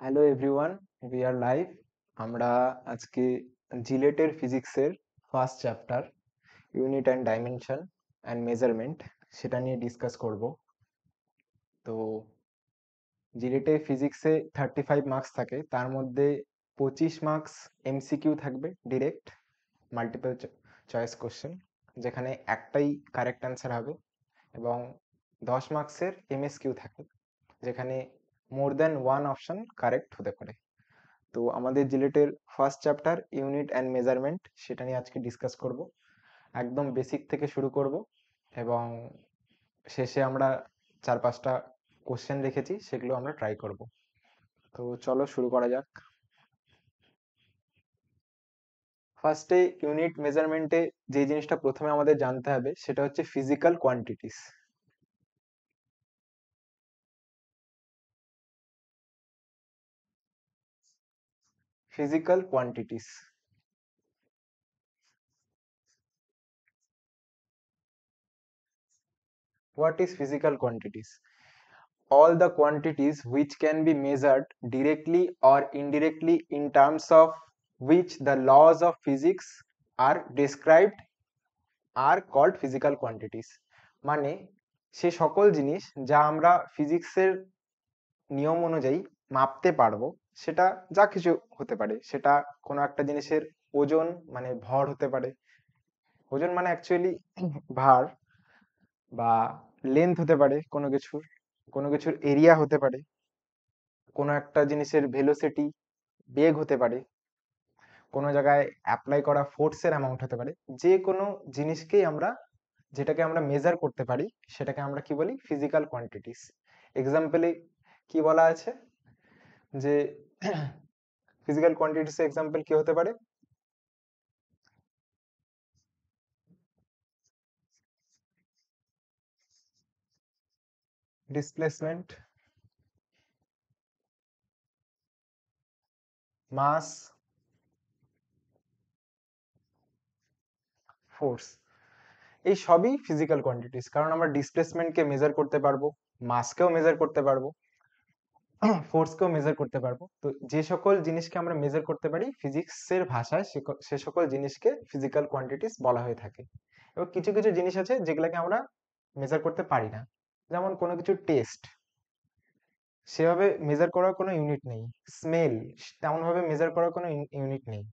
Hello everyone, we are live. আমরা আজকে জিলেটের ফিজিক্সের first chapter unit and dimension and measurement সেটা নিয়ে ডিসকাস করব। তো জিলেটে ফিজিক্সে 35 মার্কস থাকে, তার মধ্যে 25 মার্কস এমসিকিউ থাকবে, ডিরেক্ট মাল্টিপল চয়েস কোশ্চেন, যেখানে একটাই কারেক্ট অ্যান্সার হবে, এবং 10 মার্কসের এমএসকিউ থাকে, যেখানে more than one option correct হতে পারে। তো আমাদের জিলেটের first chapter unit and measurement সেটা নিয়ে আজকে ডিসকাস করব। একদম বেসিক থেকে শুরু করব, এবং শেষে আমরা 4-5টা কোশ্চেন রেখেছি, সেগুলো আমরা ট্রাই করব। তো চলো শুরু করা যাক। ফার্স্টে ইউনিট মেজারমেন্টে যে জিনিসটা প্রথমে আমাদের জানতে হবে সেটা হচ্ছে physical quantities. Physical quantities, what is physical quantities? All the quantities which can be measured directly or indirectly in terms of which the laws of physics are described are called physical quantities. মানে সে সকল জিনিস যা আমরা ফিজিক্সের নিয়ম অনুযায়ী মাপতে পারবো, সেটা যা কিছু হতে পারে, সেটা কোনো একটা জিনিসের ওজন মানে ভর হতে পারে, ওজন মানে অ্যাকচুয়ালি ভার, বা লেন্থ হতে পারে কোনো কিছুর, কোনো কিছুর এরিয়া হতে পারে, কোনো একটা জিনিসের ভেলোসিটি বেগ হতে পারে, কোনো জায়গায় অ্যাপ্লাই করা ফোর্সের অ্যামাউন্ট হতে পারে। যে কোনো জিনিসকেই আমরা, যেটাকে আমরা মেজার করতে পারি, সেটাকে আমরা কি বলি? Physical quantities. এক্সাম্পলে কি বলা আছে যে ফিজিক্যাল কোয়ান্টিটিস এক্সাম্পল কি হতে পারে? ডিসপ্লেসমেন্ট, মাস, ফোর্স, এই সবই ফিজিক্যাল কোয়ান্টিটিস, কারণ আমরা ডিসপ্লেসমেন্টকে মেজার করতে পারবো, মাসকেও মেজার করতে পারবো, ফোর্সকেও মেজার করতে পারবো। তো যে সকল জিনিসকে আমরা মেজার করতে পারি ফিজিক্সের ভাষায়, সে সকল জিনিসকে ফিজিক্যাল কোয়ান্টিটিস বলা হয়ে থাকে। এবার কিছু কিছু জিনিস আছে যেগুলোকে আমরা মেজার করতে পারি না, যেমন কোনো কিছু টেস্ট, সেভাবে মেজার করার কোনো ইউনিট নেই। স্মেল, তেমন ভাবে মেজার করার কোনো ইউনিট নেই,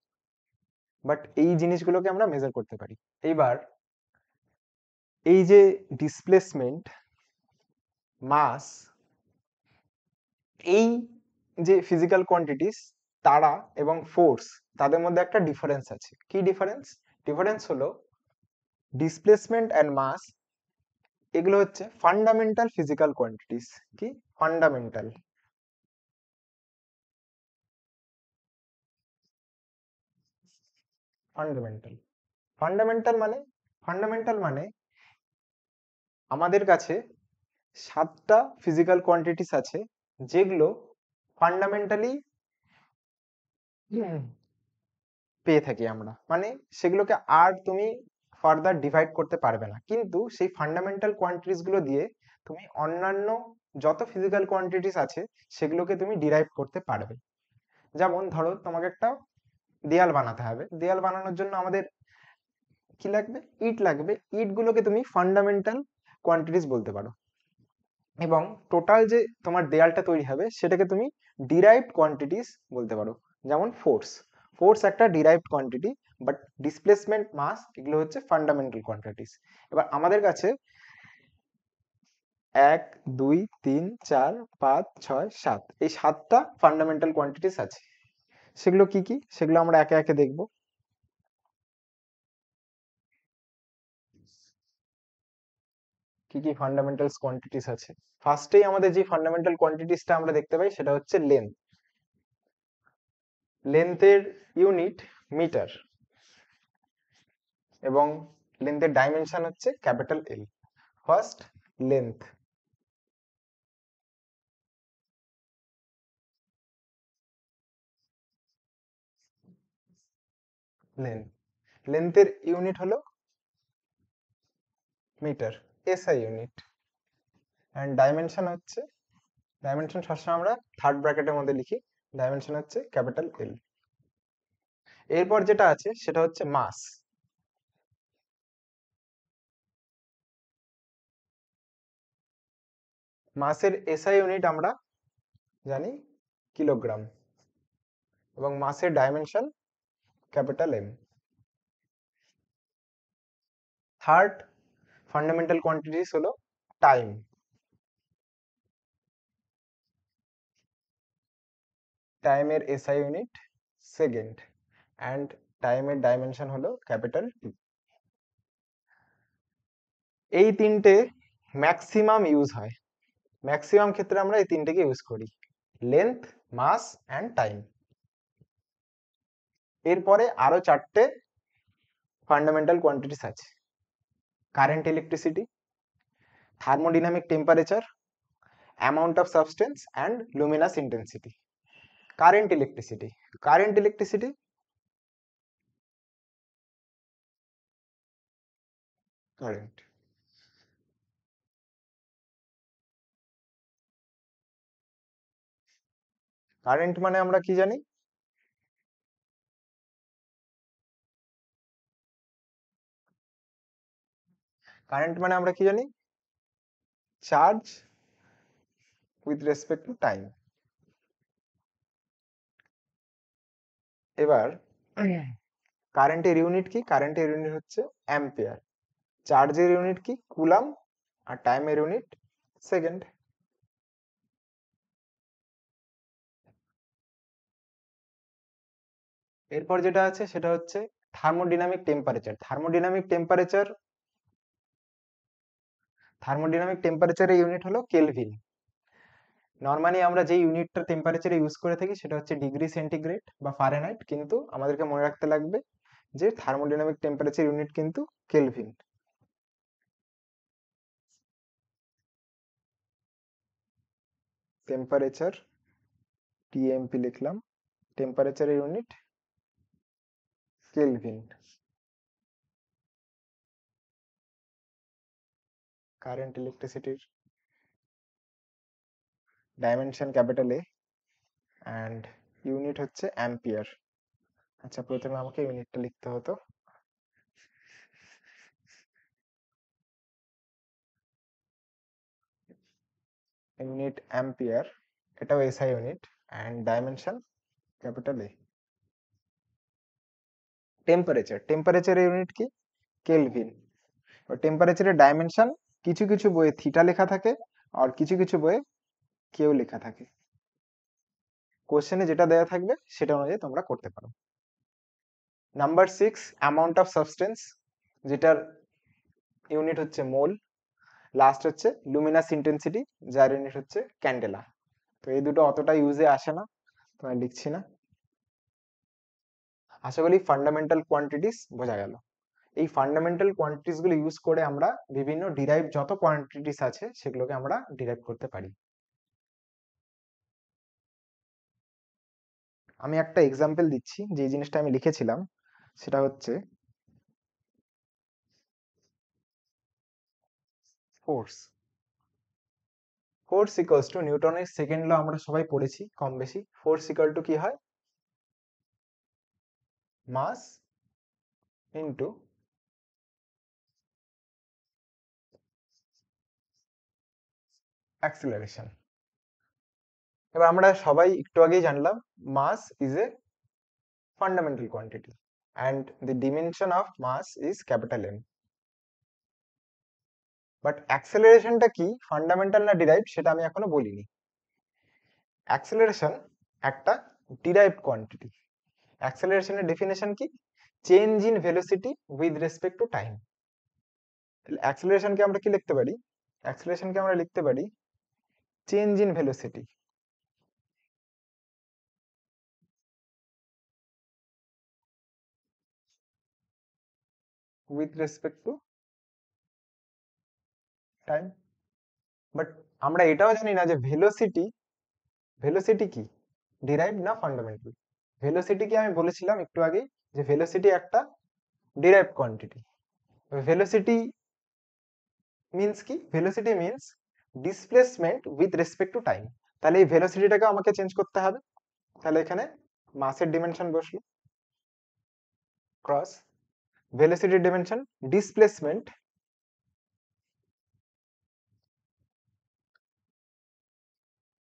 বাট এই জিনিসগুলোকে আমরা মেজার করতে পারি। এইবার এই যে ডিসপ্লেসমেন্ট, মাস, এই যে ফিজিক্যাল কোয়ান্টিটিস, তারা এবং ফোর্স, তাদের মধ্যে একটা ডিফারেন্স আছে। কি ডিফারেন্স? ডিফারেন্স হলো ডিসপ্লেসমেন্ট অ্যান্ড মাস, এগুলো হচ্ছে ফান্ডামেন্টাল ফিজিক্যাল কোয়ান্টিটিস। কি ফান্ডামেন্টাল? ফান্ডামেন্টাল, ফান্ডামেন্টাল মানে, ফান্ডামেন্টাল মানে আমাদের কাছে 7টা ফিজিক্যাল কোয়ান্টিটিস আছে, যেগুলো ফান্ডামেন্টালি পেয়ে থাকি আমরা, মানে সেগুলোকে আর তুমি ফার্দার ডিভাইড করতে পারবে না, কিন্তু সেই ফান্ডামেন্টাল কোয়ান্টিটিস গুলো দিয়ে তুমি অন্যান্য যত ফিজিক্যাল কোয়ান্টিটিস আছে সেগুলোকে তুমি ডিরাইভ করতে পারবে। যেমন ধরো তোমাকে একটা দেয়াল বানাতে হবে, দেয়াল বানানোর জন্য আমাদের কি লাগবে? ইট লাগবে। ইট গুলোকে তুমি ফান্ডামেন্টাল কোয়ান্টিটিস বলতে পারো, এবং টোটাল যে তোমার দেয়ালটা তৈরি হবে সেটাকে তুমি ডিরাইভড কোয়ান্টিটিস বলতে পারো। যেমন ফোর্স, ফোর্স একটা ডিরাইভড কোয়ান্টিটি, বাট ডিসপ্লেসমেন্ট, মাস, এগুলো হচ্ছে ফান্ডামেন্টাল কোয়ান্টিটিস। এবার আমাদের কাছে 1 2 3 4 5 6 7 এই 7টা ফান্ডামেন্টাল কোয়ান্টিটিস আছে। সেগুলো কি কি, সেগুলো আমরা একে একে দেখব। কি কি ফান্ডামেন্টাল কোয়ান্টিটিস আছে? ফার্স্টেই আমাদের যে ফান্ডামেন্টাল কোয়ান্টিটিসটা আমরা দেখতে পাই সেটা হচ্ছে লেন্থ। লেন্থের ইউনিট মিটার, এবং লেন্থের ডাইমেনশন হচ্ছে capital L. First, length. Length, লেন্থের ইউনিট হলো metre, SI unit. And dimension হচ্ছে, ডাইমেনশন সবসময় আমরা থার্ড ব্র্যাকেটের মধ্যে লিখি, ডাইমেনশন হচ্ছে ক্যাপিটাল এল। এরপর যেটা আছে সেটা হচ্ছে মাস। মাসের এসআই ইউনিট আমরা জানি কিলোগ্রাম, এবং মাসের dimension capital M. Third fundamental quantities হলো টাইম। টাইমের এসআই ইউনিট সেকেন্ড, অ্যান্ড টাইমের ডাইমেনশন হলো ক্যাপিটাল টি। এই তিনটে ম্যাক্সিমাম ইউজ হয়, ম্যাক্সিমাম ক্ষেত্রে আমরা এই তিনটেকে ইউজ করি, লেন্থ, মাস অ্যান্ড টাইম। এরপরে আরো চারটে ফান্ডামেন্টাল কোয়ান্টিটিস আছে: current electricity, thermodynamic temperature, amount of substance and luminous intensity. Current electricity, current electricity current current মানে আমরা কি জানি? কারেন্ট মানে আমরা কি জানি? Charge with respect to time. এবার কারেন্টের ইউনিট কি? কারেন্টের ইউনিট হচ্ছে অ্যাম্পিয়ার। চার্জের ইউনিট কি? কুলাম। আর টাইমের ইউনিট সেকেন্ড। এরপর যেটা আছে সেটা হচ্ছে থার্মোডিনামিক টেম্পারেচার। থার্মোডিনামিক টেম্পারেচারের ইউনিট হলো কেলভিন। নর্মালি আমরা যে ইউনিটটা টেম্পারেচারে ইউজ করে থাকি সেটা হচ্ছে ডিগ্রি সেন্টিগ্রেড বা ফারেনহাইট, কিন্তু আমাদেরকে মনে রাখতে লাগবে যে থার্মোডিনামিক টেম্পারেচার ইউনিট কিন্তু কেলভিন। টেম্পারেচার টিএমপি লিখলাম, টেম্পারেচারের ইউনিট কেলভিন। কারেন্ট ইলেকট্রিসিটির dimension capital A, and unit হচ্ছে অ্যাম্পিয়ার। আচ্ছা, প্রথমে আমাকে ইউনিটটা লিখতে হতো। ইউনিট অ্যাম্পিয়ার, এটাও SI unit, and dimension capital A. টেম্পারেচারের ইউনিট কি? কেলভিন। টেম্পারেচারের ডাইমেনশন কিছু কিছু বইয়ে থিটা লেখা থাকে, আর কিছু কিছু বইয়ে কেউ লেখা থাকে। কোশ্চেনে যেটা দেওয়া থাকবে সেটা অনুযায়ী তোমরা করতে পারো। নাম্বার 6, অ্যামাউন্ট অফ সাবস্টেন্স, যেটার ইউনিট হচ্ছে মোল। লাস্ট হচ্ছে লুমিনাস ইন্টেন্সিটি, যার ইউনিট হচ্ছে ক্যান্ডেলা। তো এই দুটো অতটা ইউজে আসে না, তো আমি লিখছি না। আশা করি ফান্ডামেন্টাল কোয়ান্টিটিস বোঝা গেল। এই ফান্ডামেন্টাল কোয়ান্টিটিস গুলো ইউজ করে আমরা বিভিন্ন ডিরাইভ যত কোয়ান্টিটিস আছে সেগুলোকে আমরা ডিরাইভ করতে পারি। আমি একটা এক্সাম্পল দিচ্ছি, যে জিনিসটা আমি লিখেছিলাম সেটা হচ্ছে ফোর্স। ফোর্স ইকুয়ালস টু, নিউটনের সেকেন্ড ল আমরা সবাই পড়েছি কম বেশি। ফোর্স ইকুয়াল টু কি হয়? Mass into acceleration. এবার আমরা সবাই একটু আগেই জানলাম mass is a fundamental quantity and the dimension of mass is capital M. But অ্যাক্সেলারেশনটা কি, ফান্ডামেন্টাল না ডিরাইভড, সেটা আমি এখনো বলিনি। অ্যাক্সেলারেশন একটা ডিরাইভড কোয়ান্টিটি। অ্যাক্সেলারেশনের ডেফিনেশন কি? Change in velocity with respect to time. অ্যাক্সেলারেশনকে আমরা কি লিখতে পারি? অ্যাক্সেলারেশনকে আমরা লিখতে পারি change in velocity with respect to time. But আমরা এটাও জানি না যে ভেলোসিটি কি, ডিরাইভড না ফান্ডামেন্টাল। ভেলোসিটি কি আমি বলেছিলাম একটু আগে, যে ভেলোসিটি একটা ডিরাইভড কোয়ান্টিটি। ভেলোসিটি মিন্স কি? Velocity means displacement with respect to time. তাহলে এই ভেলোসিটিটাকে আমাকে চেঞ্জ করতে হবে। তাহলে এখানে মাসের ডিমেনশন বসলো, ক্রস ভেলোসিটির ডিমেনশন, ডিসপ্লেসমেন্ট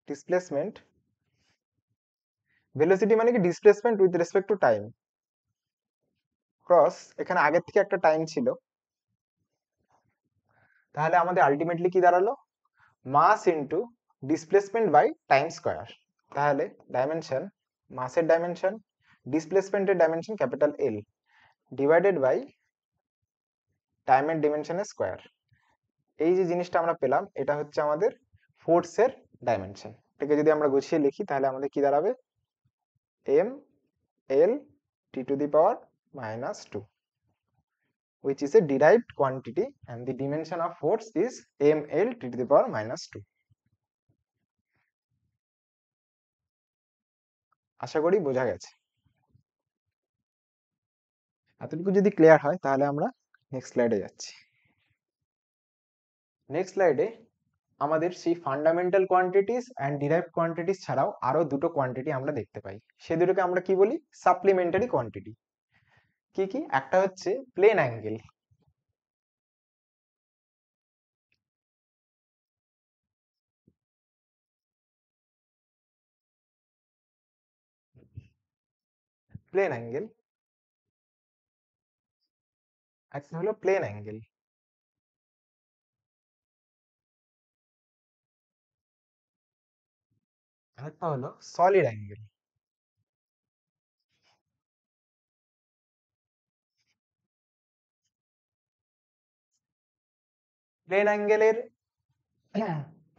ডিসপ্লেসমেন্ট ভেলোসিটি মানে কি displacement with respect to time, cross এখানে আগের থেকে একটা টাইম ছিল, তাহলে আমাদের আলটিমেটলি কি দাঁড়ালো, mass into displacement by time square. তাহলে ডাইমেনশন, মাসের ডাইমেনশন, ডিসপ্লেসমেন্টের dimension capital L divided by টাইমের ডিমেনশনের স্কোয়ার। এই যে জিনিসটা আমরা পেলাম এটা হচ্ছে আমাদের ফোর্সের ডাইমেনশন। এটাকে যদি আমরা গুছিয়ে লিখি তাহলে আমাদের কি দাঁড়াবে, M L T to the power -2, which is a derived quantity and the dimension of force is ml t to the power -2. আশা করি বোঝা গেছে। এতটুকু যদি ক্লিয়ার হয় তাহলে আমরা নেক্সট স্লাইডে যাচ্ছি। নেক্সট স্লাইডে আমাদের সেই fundamental quantities and derived quantities ছাড়াও আরো দুটো কোয়ান্টিটি আমরা দেখতে পাই, সে দুটোকে আমরা কি বলি, সাপ্লিমেন্টারি কোয়ান্টিটি। কি কি, একটা হচ্ছে প্লেন অ্যাঙ্গেল, প্লেন অ্যাঙ্গেল, একটা হলো প্লেন অ্যাঙ্গেল, আরেকটা হলো সলিড অ্যাঙ্গেল। প্লেন অ্যাঙ্গেলের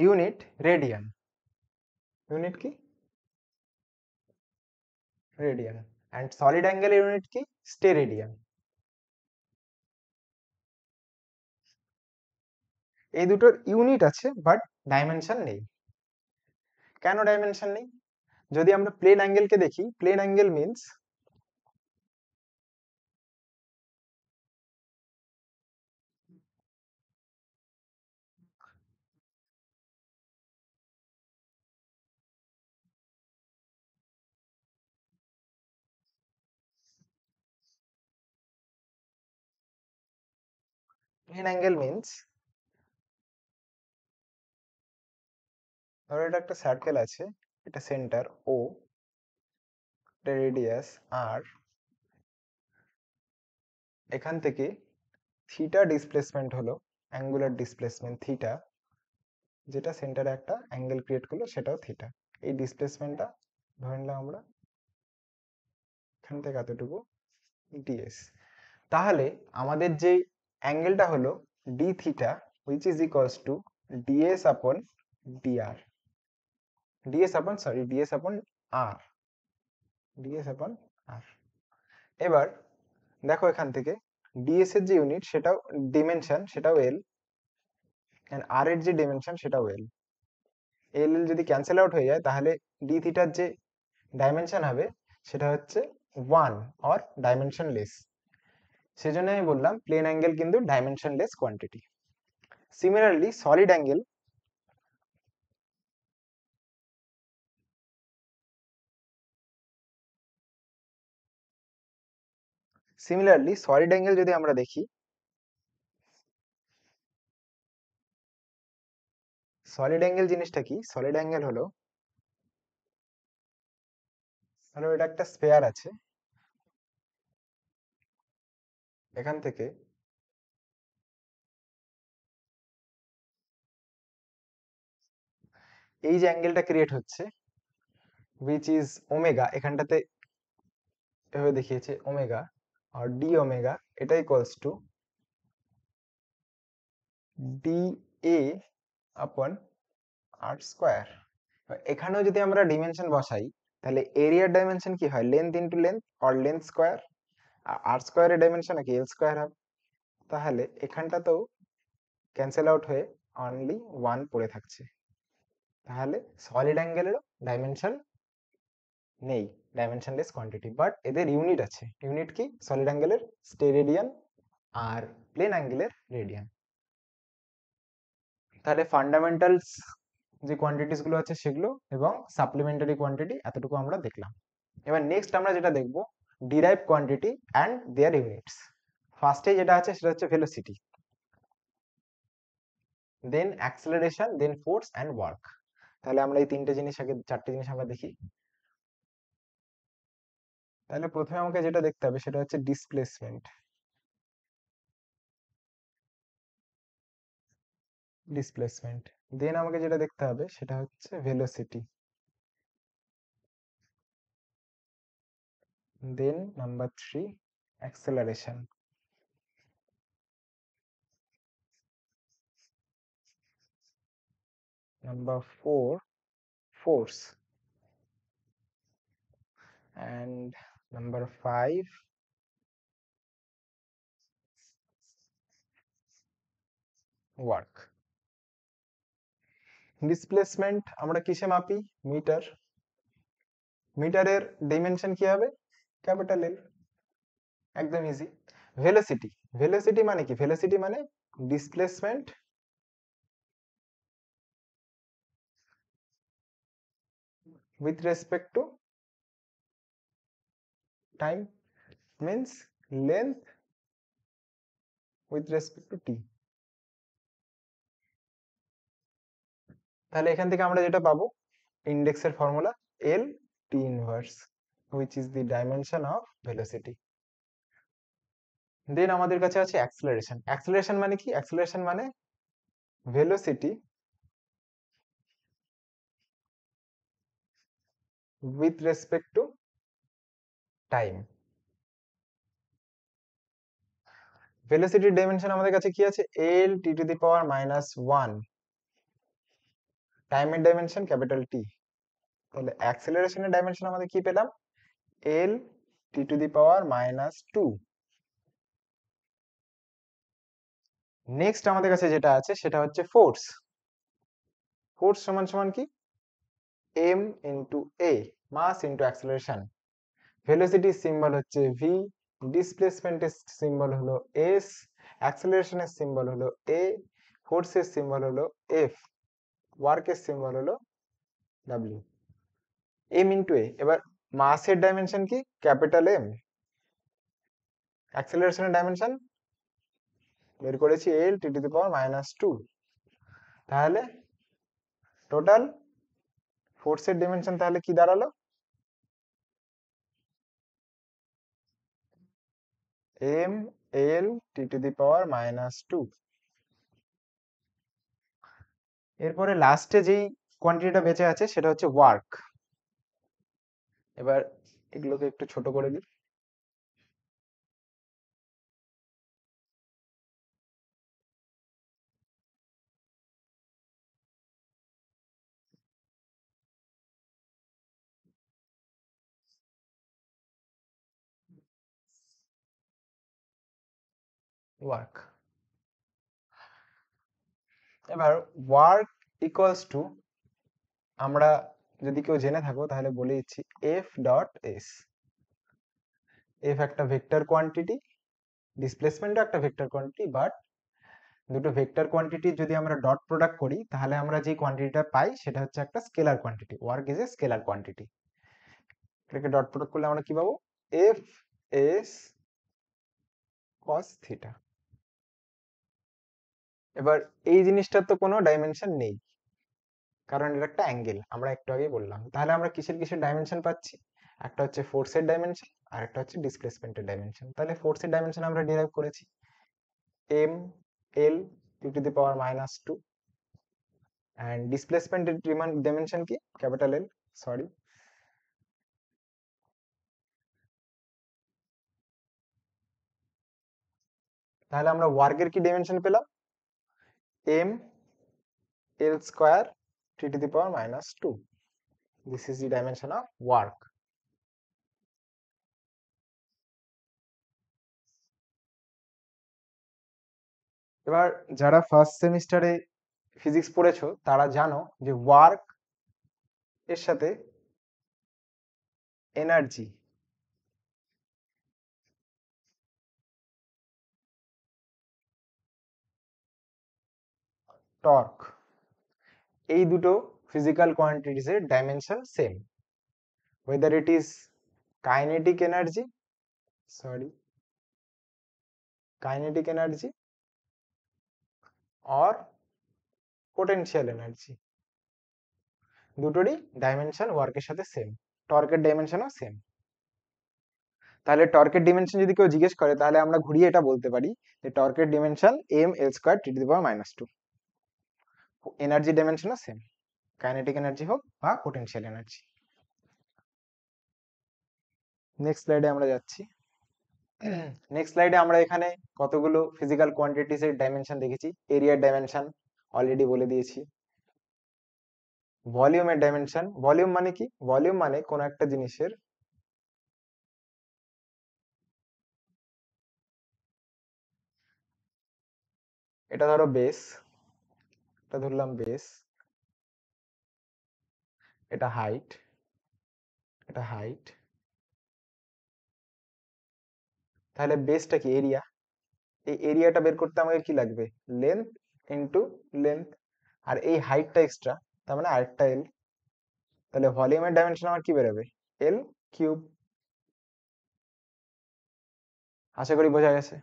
ইউনিট রেডিয়ান, ইউনিট কি, রেডিয়ান, অ্যান্ড সলিড অ্যাঙ্গেলের ইউনিট কি, স্টেরেডিয়ান। এই দুটোর ইউনিট আছে বাট ডাইমেনশন নেই। কেন ডাইমেনশন নেই, যদি আমরা প্লেন অ্যাঙ্গেলকে দেখি, plane angle means plane angle means, ধরো এটা একটা সার্কেল আছে, এটা সেন্টার ও, এটা রেডিয়াস আর, এখান থেকে থিটা ডিসপ্লেসমেন্ট হলো অ্যাঙ্গুলার ডিসপ্লেসমেন্ট থিটা, যেটা সেন্টারে একটা অ্যাঙ্গেল ক্রিয়েট করলো সেটাও থিটা। এই ডিসপ্লেসমেন্টটা ধরে নিলাম আমরা এখান থেকে এতটুকু ডিএস। তাহলে আমাদের যে অ্যাঙ্গেলটা হলো D theta which is equals two DS আপন ডিআর, ডিএস আপন আর, ডিএস আপন আর। এবার দেখো এখান থেকে ডিএস এর যে ইউনিট সেটাও ডিমেনশন সেটাও এল, এন্ড আর এর যে ডিমেনশন সেটাও এল। এল এল যদি ক্যান্সেল আউট হয়ে যায় তাহলে ডি থিটার যে ডাইমেনশন হবে সেটা হচ্ছে 1 অর ডাইমেনশনলেস। সেজন্য আমি বললাম প্লেন অ্যাঙ্গেল কিন্তু dimensionless quantity. Similarly solid angle, যদি আমরা দেখি, সলিড অ্যাঙ্গেল জিনিসটা কি, সলিড অ্যাঙ্গেল হলো, ধরো এটা একটা স্ফেয়ার আছে, এখান থেকে এই যে অ্যাঙ্গেলটা ক্রিয়েট হচ্ছে which is ওমেগা, এখানটাতে এভাবে দেখিয়েছে ওমেগা, আর ডি ওমেগা এটা ইকুয়ালস টু ডি এ আপন আর স্কোয়ার। এখানেও যদি আমরা ডিমেনশন বসাই তাহলে এরিয়ার ডাইমেনশন কি হয়, length into length or length square, আর আর স্কোয়ারের ডাইমেনশন নাকি এল স্কোয়ার হবে। তাহলে এখানটাতেও ক্যান্সেল আউট হয়ে অনলি 1 পড়ে থাকছে। তাহলে সলিড অ্যাঙ্গেলেরও ডাইমেনশন নেই, ডাইমেনশনলেস কোয়ান্টিটি, বাট এদের ইউনিট আছে। ইউনিট কি, সলিড অ্যাঙ্গেলের স্টেরেডিয়ান আর প্লেন অ্যাঙ্গেলের রেডিয়ান। তাহলে ফান্ডামেন্টালস যে কোয়ান্টিটিস গুলো আছে সেগুলো এবং সাপ্লিমেন্টারি কোয়ান্টিটি এতটুকু আমরা দেখলাম। এবার নেক্সট আমরা যেটা দেখব derive quantity and their units. ফার্স্টে যেটা আছে সেটা হচ্ছে velocity, then acceleration, then force and work. তাহলে আমরা এই তিনটে জিনিস আগে, চারটে জিনিস আমরা দেখি। তাহলে প্রথমে আমাকে যেটা দেখতে হবে সেটা হচ্ছে ডিসপ্লেসমেন্ট। ডিসপ্লেসমেন্ট দেন আমাকে যেটা দেখতে হবে সেটা হচ্ছে velocity, then number 3 acceleration, number 4 force, and number 5 work. Displacement আমরা কিসে মাপি? মিটার। মিটারের ডাইমেনশন কি হবে? Capital L. একদম ইজি। ভেলোসিটি, ভেলোসিটি মানে কি? ভেলোসিটি মানে displacement with respect to time, means length with respect to t. তাহলে এখান থেকে আমরা যেটা পাবো ইন্ডেক্সের formula L T inverse, which is the dimension of velocity. Then আমাদের কাছে আছে অ্যাক্সেলারেশন। অ্যাক্সেলারেশন মানে কি? অ্যাক্সেলারেশন মানে velocity with respect to time. ভেলোসিটির ডাইমেনশন আমাদের কাছে কি আছে? L T to the power -1, টাইমের ডাইমেনশন ক্যাপিটাল T। তাহলে অ্যাক্সেলারেশনের ডাইমেনশন আমাদের কি পেলাম? L T to the power -2। Next আমাদের কাছে যেটা আছে সেটা হচ্ছে ফোর্স। ফোর্স সমান সমান কি? m into a, mass into acceleration. ভেলোসিটির সিম্বল হচ্ছে v, ডিসপ্লেসমেন্টের সিম্বল হলো s, অ্যাক্সেলারেশনের সিম্বল হলো a, ফোর্সের সিম্বল হলো f, ওয়ার্কের সিম্বল হলো w। m into a। এবার মাসের ডাইমেনশন কি? Capital M। অ্যাক্সেলারেশনের ডাইমেনশন বের করেছি L T to the power -2। তাহলে টোটাল ফোর্সের ডাইমেনশন তাহলে কি দাঁড়ালো? m L T to the power -2। এরপরে লাস্টে যেই কোয়ান্টিটিটা বেঁচে আছে সেটা হচ্ছে ওয়ার্ক। এবার এগুলোকে একটু ছোট করে দিই। ওয়ার্ক, এবার ওয়ার্ক ইকুয়ালস টু, আমরা যদি কেউ জেনে থাকো তাহলে বলে দিচ্ছি এফ ডট এস। এফ একটা ভেক্টর কোয়ান্টিটি, ডিসপ্লেসমেন্টও একটা ভেক্টর কোয়ান্টিটি, বাট দুটো ভেক্টর কোয়ান্টিটি যদি আমরা ডট প্রোডাক্ট করি তাহলে আমরা যে কোয়ান্টিটিটা পাই সেটা হচ্ছে একটা scalar quantity. Work is a scalar quantity. এটাকে ডট প্রোডাক্ট করলে আমরা কি পাবো? F S cos theta. এবার এই জিনিসটার তো কোনো ডাইমেনশন নেই, কারণ এটা একটা অ্যাঙ্গেল, আমরা একটু আগেই বললাম। তাহলে আমরা কিসের কিসের ডাইমেনশন পাচ্ছি? একটা হচ্ছে ফোর্সের ডাইমেনশন আর একটা হচ্ছে ডিসপ্লেসমেন্টের ডাইমেনশন। তাহলে ফোর্সের ডাইমেনশন আমরা ডিরাইভ করেছি m L T to the power -2, and ডিসপ্লেসমেন্টের ডাইমেনশন কি? Capital L, sorry. তাহলে আমরা ওয়ার্কের কি ডাইমেনশন পেলাম? m L square T to the power -2। This is the dimension of work. এবার যারা ফার্স্ট সেমিস্টারে ফিজিক্স পড়েছো তারা জানো যে ওয়ার্ক এর সাথে এনার্জি, টর্ক, এই দুটো physical quantities এর dimension same, whether it is kinetic energy, or potential energy, দুটোরই ডাইমেনশন ওয়ার্কের সাথে সেম, টর্কের ডাইমেনশনও সেম। তাহলে টর্কের ডিমেনশন যদি কেউ জিজ্ঞেস করে তাহলে আমরা ঘুরিয়ে এটা বলতে পারি যে টর্কের dimension M L square T to the power -2, energy ডাইমেনশনও সেম, কাইনেটিক এনার্জি হোক বা পোটেনশিয়াল এনার্জি। নেক্সট স্লাইডে আমরা যাচ্ছি। নেক্সট স্লাইডে আমরা এখানে কতগুলো ফিজিক্যাল কোয়ান্টিটিস এর ডাইমেনশন দেখেছি। এরিয়ার ডাইমেনশন অলরেডি বলে দিয়েছি। ভলিউমের ডাইমেনশন, ভলিউম মানে কি? ভলিউম মানে কোন একটা জিনিসের এটা ধরো বেস, এটা ধরলাম বেস, এটা হাইট, এটা হাইট, তাহলে বেসটা কি? এরিয়া। এই এরিয়াটা বের করতে আমাকে কি লাগবে? লেন্থ ইন্টু লেন্থ, আর এই হাইটটা এক্সট্রা, তার মানে আরেকটা এল। তাহলে ভলিউমের ডাইমেনশন আমার কি বেরোবে? এল কিউব। আশা করি বোঝা গেছে।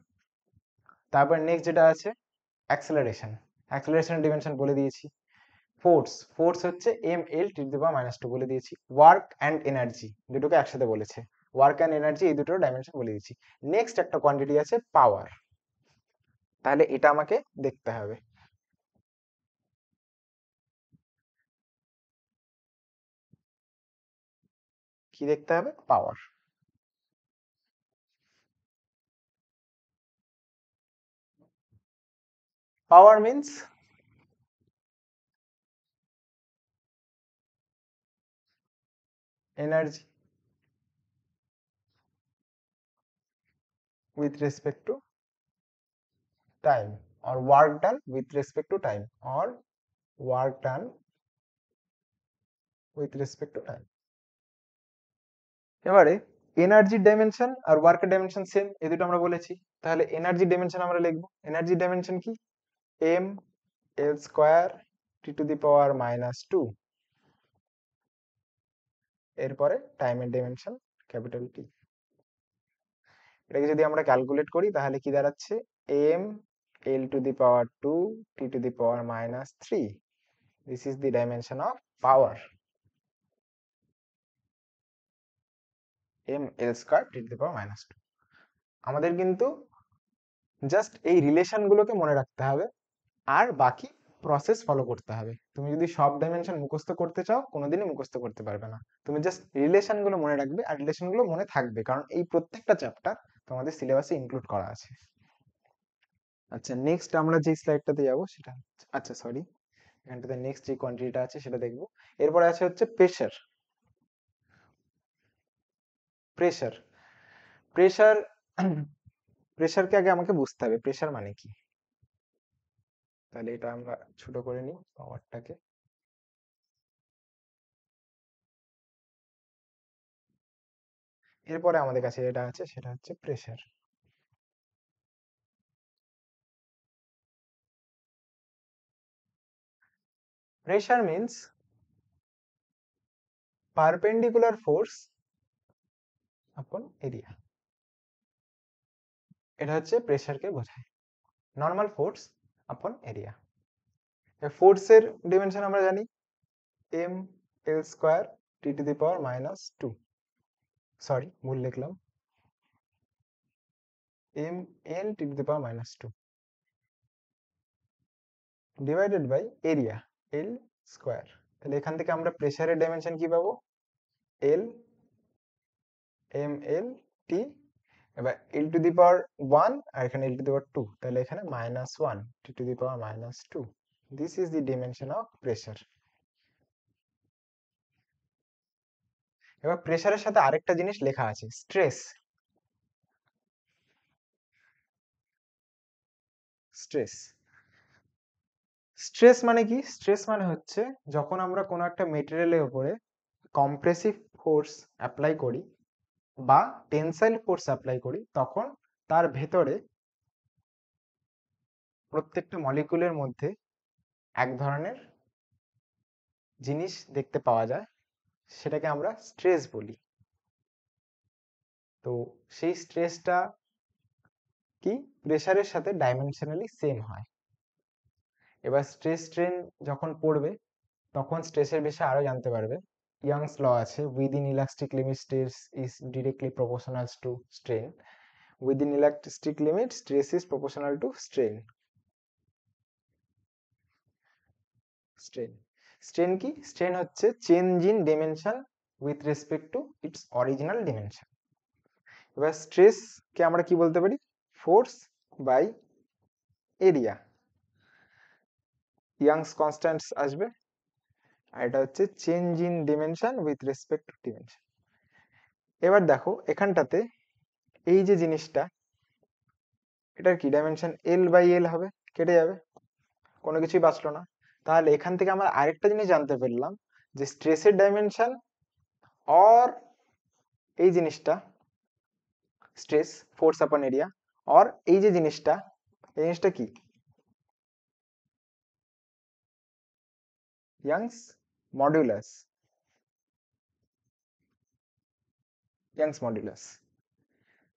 তারপর নেক্সট যেটা আছে অ্যাক্সেলারেশন, অ্যাক্সেলারেশনের ডিমেনশন বলে দিয়েছি। ফোর্স, ফোর্স হচ্ছে M L T to the power -2 বলে দিয়েছি। ওয়ার্ক অ্যান্ড এনার্জি দুটোকে একসাথে বলেছে, ওয়ার্ক অ্যান্ড এনার্জি এই দুটোর ডাইমেনশন বলে দিয়েছি। নেক্সট একটা কোয়ান্টিটি আছে পাওয়ার, তাহলে এটা আমাকে দেখতে হবে। কি দেখতে হবে? Power. Power means energy with respect to time, or work done with respect to time, or work done with respect to time. এবারে এনার্জি ডাইমেনশন আর ওয়ার্কের ডাইমেনশন সেম, এই দুটো আমরা বলেছি। তাহলে এনার্জি ডাইমেনশন আমরা লিখবো, এনার্জি ডাইমেনশন কি? M L square T to the power -2, এরপরে টাইমের ডাইমেনশন ক্যাপিটাল টি। এটাকে যদি আমরা ক্যালকুলেট করি তাহলে কি দাঁড়াচ্ছে? M L to the power 2 T to the power -3, this is the dimension of power, M L square T to the power -2। আমাদের কিন্তু জাস্ট এই রিলেশন গুলোকে মনে রাখতে হবে, আর বাকি প্রসেস ফলো করতে হবে। তুমি যদি সব ডাইমেনশন মুখস্থ করতে চাও কোনোদিনই মুখস্থ করতে পারবে না। তুমি জাস্ট রিলেশন গুলো মনে রাখবে, আর রিলেশন গুলো মনে থাকবে, কারণ এই প্রত্যেকটা চ্যাপ্টার তোমাদের সিলেবাসে ইনক্লুড করা আছে। আচ্ছা, নেক্সট আমরা যে স্লাইডটাতে যাব সেটা, আচ্ছা সরি, এখানটাতে নেক্সট যে কোয়ান্টিটিটা আছে সেটা দেখব। এরপরে আছে হচ্ছে প্রেসার। প্রেসার, প্রেসার, প্রেসারকে আগে আমাকে বুঝতে হবে প্রেসার মানে কি। তাহলে এটা আমরা ছোট করে নিই পাওয়ারটাকে। এরপরে আমাদের কাছে যেটা আছে সেটা হচ্ছে pressure. Pressure means perpendicular force upon area, এটা হচ্ছে প্রেসারকে বোঝায়, নর্মাল ফোর্স আপন এরিয়া। ফোর্সের ডিমেনশন আমরা জানি M L square T to the power -2, sorry ভুল লিখলাম, M L T to the power -2 divided by area L square. তাহলে এখান থেকে আমরা প্রেসারের ডাইমেনশন কি পাবো? এল এম এল টি, এবার এল টু দি পাওয়ার 1 আর এখানে এল টু দি পাওয়ার 2, তাহলে এখানে -1 T to the power -2, this is the dimension of pressure. এবার প্রেসারের সাথে আরেকটা জিনিস লেখা আছে, স্ট্রেস। স্ট্রেস, স্ট্রেস মানে কি? স্ট্রেস মানে হচ্ছে যখন আমরা কোনো একটা মেটেরিয়ালের উপরে কম্প্রেসিভ ফোর্স অ্যাপ্লাই করি বা টেনসাইল ফোর্স অ্যাপ্লাই করি, তখন তার ভেতরে প্রত্যেকটা মলিকুলের মধ্যে এক ধরনের জিনিস দেখতে পাওয়া যায় সেটাকে আমরা স্ট্রেস বলি। তো সেই স্ট্রেসটা কি প্রেসারের সাথে ডাইমেনশনালি সেম হয়। এবার স্ট্রেস স্ট্রেন যখন পড়বে তখন স্ট্রেসের বিষয়ে আরো জানতে পারবে। ইয়ংস ল আছে, within elastic limit stress is directly proportional to strain, within elastic limit stress is proportional to strain. Strain strain কি? স্ট্রেন হচ্ছে change in dimension with respect to its original dimension. এবার stress কে আমরা কি বলতে পারি? Force by area. Young's constants আসবে, আর এটা হচ্ছে change in dimension with respect to dimension. এবার দেখো এখানটাতে এই যে জিনিসটা, এটার কি ডাইমেনশন এল বাই এল হবে, কেটে যাবে, কোনো কিছুই বাঁচলো না। তাহলে এখান থেকে আমরা আরেকটা জিনিস জানতে পারলাম যে স্ট্রেসের ডাইমেনশন অর এই জিনিসটা stress force upon area, or এই যে জিনিসটা, এই জিনিসটা কি? Young's modulus. Young's modulus.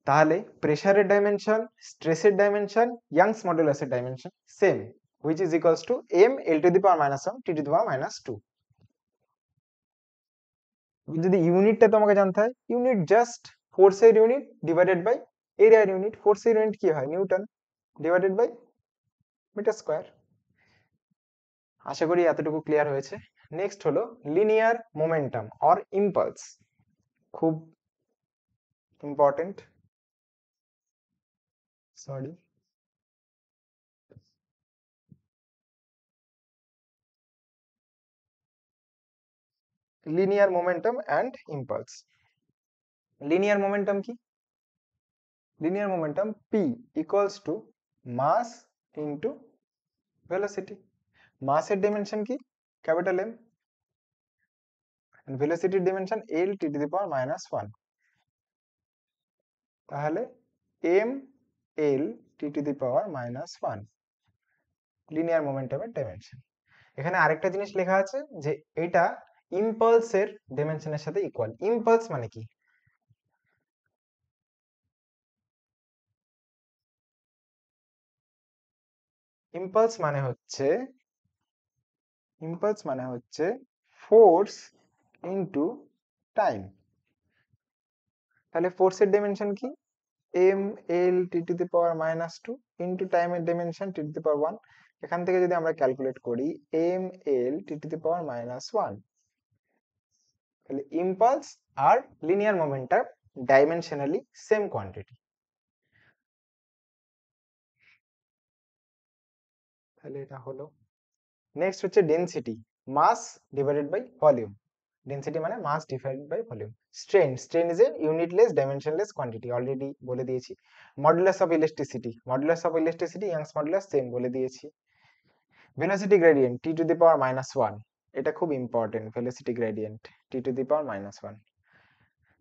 তাহলে প্রেসারের ডাইমেনশন, স্ট্রেসের ডাইমেনশন, ইয়াংস মডুলাসের dimension same, which is equals to m l to the power minus 1 t to the power minus 2। যদি ইউনিটটা তোমাকে জানতে হয়, ইউনিট জাস্ট ফোর্সের ইউনিট ডিভাইডেড বাই এরিয়ার ইউনিট। ফোর্সের ইউনিট কি হয়? Newton divided by metre square. আশা করি এতটুকু ক্লিয়ার হয়েছে। নেক্সট হলো লিনিয়ার মোমেন্টাম অর ইম্পালস, খুব important. Sorry, linear momentum and impulse. Linear momentum কি? Linear momentum p equals to mass into velocity. মাসের ডাইমেনশন কি? ক্যাপিটাল এম, ভেলোসিটির dimension L T to the power minus 1। তাহলে M L T to the power minus 1 linear মোমেন্টামের dimension. এখানে আরেকটা জিনিস লেখা আছে যে এটা ইম্পালসের ডাইমেনশনের সাথে ইকুয়াল। ইম্পালস মানে কি? ইম্পালস মানে হচ্ছে, ইম্পালস মানে হচ্ছে ফোর্স ইনটু টাইম। তাহলে ফোর্সের ডাইমেনশন কি? M L T to the power minus 2 into টাইমের dimension T to the power 1। এখান থেকে যদি আমরা ক্যালকুলেট করি M L T to the power minus 1, তাহলে ইম্পালস আর linear momentum dimensionally same quantity. তাহলে এটা হলো। নেক্সট হচ্ছে density, mass divided by volume. Density মানে mass divided by volume. Strain, strain is a unitless dimensionless quantity, already বলে দিয়েছি। Modulus of elasticity, modulus of elasticity youngs modulus same বলে দিয়েছি। Velocity gradient T to the power minus 1, এটা খুব important, velocity gradient T to the power minus 1।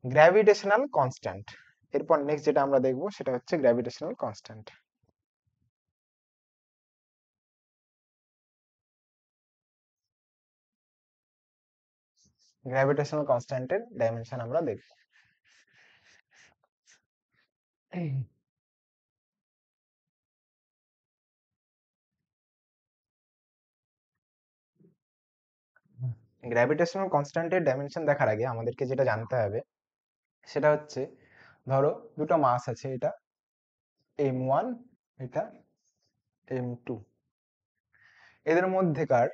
Gravitational constant, এরপর next যেটা আমরা দেখবো সেটা হচ্ছে গ্র্যাভিটেশনাল কনস্ট্যান্ট। গ্র্যাভিটেশনাল কনস্ট্যান্টের ডাইমেনশন আমরা দেখব। গ্র্যাভিটেশনাল কনস্ট্যান্টের ডাইমেনশন দেখার আগে আমাদেরকে যেটা জানতে হবে সেটা হচ্ছে, ধরো দুটো মাস আছে, এটা m1, এটা m2, এদের মধ্যেকার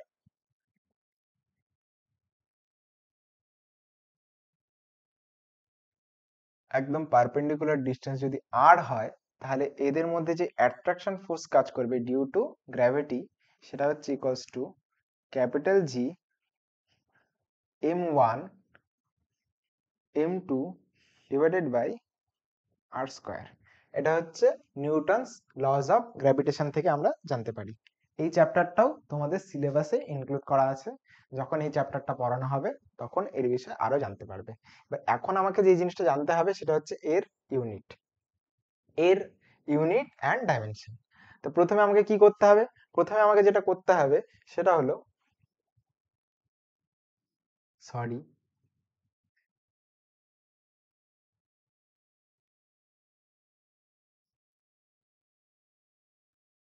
একদম পারপেন্ডিকুলার ডিস্টেন্স যদি r হয়, তাহলে এদের মধ্যে যে অ্যাট্রাকশন ফোর্স কাজ করবে ডিউ টু গ্র্যাভিটি, সেটা হচ্ছে equals to capital G m1 m2 divided by R square. এটা হচ্ছে নিউটনস লস অফ গ্র্যাভিটেশন থেকে আমরা জানতে পারি। এই চ্যাপ্টারটাও তোমাদের সিলেবাসে ইনক্লুড করা আছে, যখন এই চ্যাপ্টারটা পড়ানো হবে তখন এর বিষয়ে আরো জানতে পারবে। এবার এখন আমাকে যে জিনিসটা জানতে হবে সেটা হচ্ছে এর ইউনিট, এর ইউনিট অ্যান্ড ডাইমেনশন। তো প্রথমে আমাকে কি করতে হবে? প্রথমে আমাকে যেটা করতে হবে সেটা হলো সরি,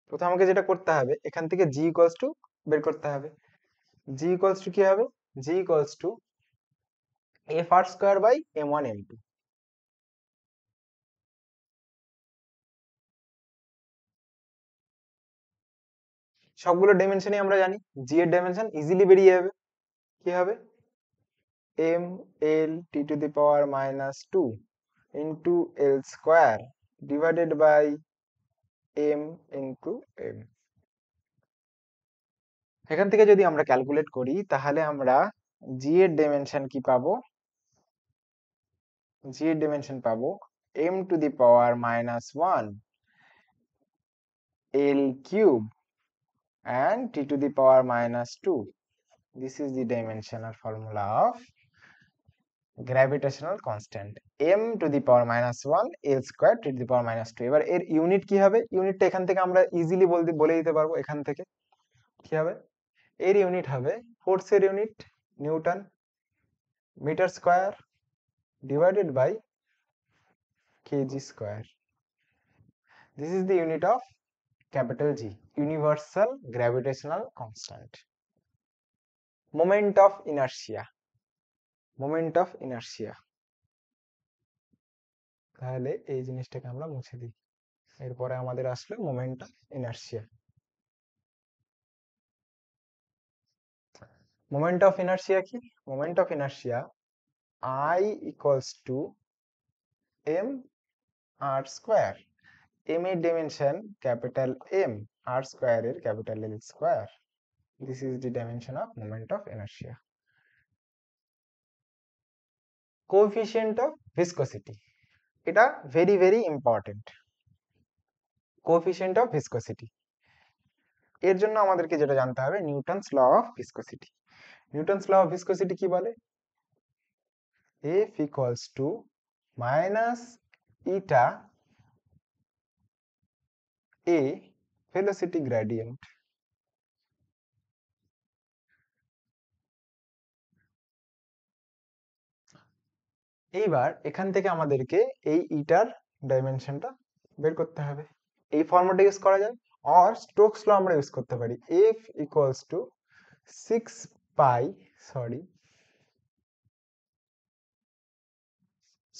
প্রথমে আমাকে যেটা করতে হবে এখান থেকে জি ইকুয়ালস টু বের করতে হবে। জি ইকুয়ালস টু কি হবে? G equals to F R square by M one M two. সবগুলো ডাইমেনশনই আমরা জানি, জি এর ডাইমেনশন ইজিলি বেরিয়ে যাবে। কি হবে? M L T to the power minus two into L square divided by M into M. এখান থেকে যদি আমরা ক্যালকুলেট করি তাহলে আমরা জি এর ডাইমেনশন কি পাবো? জি এর ডাইমেনশন পাবো M to the power minus one L cube and t to the power minus 2. This is the dimensional formula of gravitational constant m to the power minus 1 l square to the power minus 2। এবার এর unit কি হবে? ইউনিটটা এখান থেকে আমরা easily বলে দিতে পারবো। এখান থেকে কি হবে? এর ইউনিট হবে ফোর্সের unit newton metre square divided by KG square. This is the unit of capital G, universal gravitational constant. Moment of inertia, moment of inertia। তাহলে এই জিনিসটাকে আমরা মুছে দিই। এরপরে আমাদের আসলো moment of inertia. Moment of inertia কি? Moment of inertia I equals to M R square. M এর ডাইমেনশন ক্যাপিটাল এম, আর স্কোয়ারের capital L square. This is the dimension of moment of inertia. Coefficient of viscosity, এটা very very important. Coefficient of viscosity, এর জন্য আমাদেরকে যেটা জানতে হবে Newton's law of viscosity. Newton's law of viscosity কি বলে? F equals to minus eta a velocity gradient। এইবার এখান থেকে আমাদেরকে এই ইটার ডাইমেনশনটা বের করতে হবে। এই ফর্মুলাটা ইউজ করা যায়, আর স্টোকস ল আমরা ইউজ করতে পারি। F equals to 6 pi, sorry,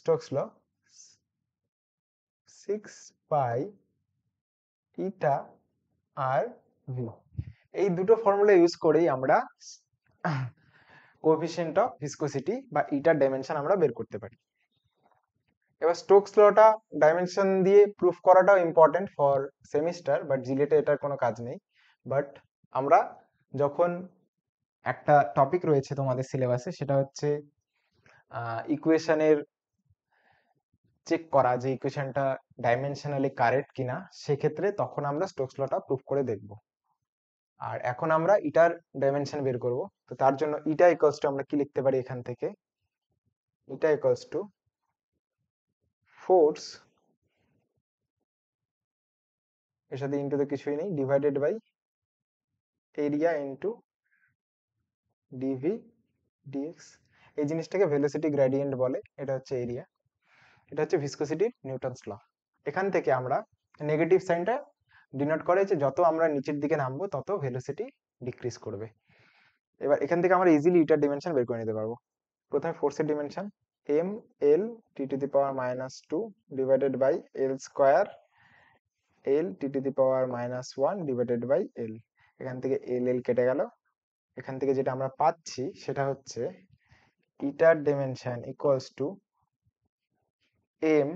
Stokes law 6 pi eta R V. এই দুটো ফর্মুলা ইউজ করেই আমরা কোএফিসিয়েন্ট অফ ভিসকসিটি বা ইটার ডাইমেনশন আমরা বের করতে পারি। এবার স্টোকস লটা ডাইমেনশন দিয়ে প্রুফ করাটাও ইম্পর্টেন্ট ফর সেমিস্টার, বাট জিলেটে এটার কোনো কাজ নেই। বাট আমরা যখন একটা টপিক রয়েছে তোমাদের সিলেবাসে, সেটা হচ্ছে ইকুয়েশনের চেক করা যে ইকুয়েশনটা ডাইমেনশনালি কারেক্ট কিনা, সেক্ষেত্রে তখন আমরা স্টোকস লটা প্রুফ করে দেখব। আর এখন আমরা ইটার ডাইমেনশন বের করব। তো তার জন্য ইটা ইকুয়ালস টু আমরা কি লিখতে পারি? এখান থেকে ইটা ইকুয়ালস টু ফোর্স, এর সাথে ইনটু তো কিছুই নেই, divided by area into DV DX. এই জিনিসটাকে ভেলোসিটি গ্রেডিয়েন্ট বলে, এটা হচ্ছে এরিয়া, এটা হচ্ছে ভিসকসিটির নিউটনস ল। এখান থেকে আমরা নেগেটিভ সাইনটা ডিনোট করে যে যত আমরা নিচের দিকে নামবো তত ভেলোসিটি ডিক্রিজ করবে। এবার এখান থেকে আমরা ইজিলি ইটার ডিমেনশন বের করে নিতে পারবো। প্রথমে ফোর্সের dimension M L T to the power minus two divided by L square L T to the power minus one divided by L. এখান থেকে এল এল কেটে গেল। এখান থেকে যেটা আমরা পাচ্ছি সেটা হচ্ছে ইটার dimension equals to m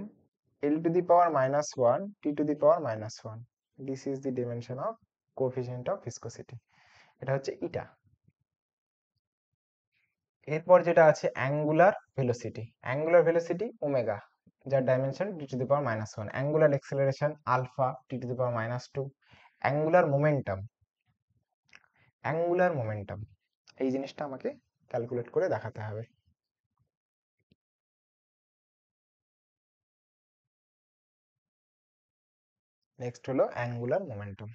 l to the power minus 1 t to the power minus 1। This is the dimension of coefficient of viscosity, এটা হচ্ছে ইটা। এরপর যেটা আছে angular velocity. Angular velocity omega, যার dimension t to the power minus 1। Angular acceleration alpha t to the power minus 2। Angular momentum, angular momentum এই জিনিসটা আমাকে calculate করে দেখাতে হবে। নেক্সট হলো angular momentum.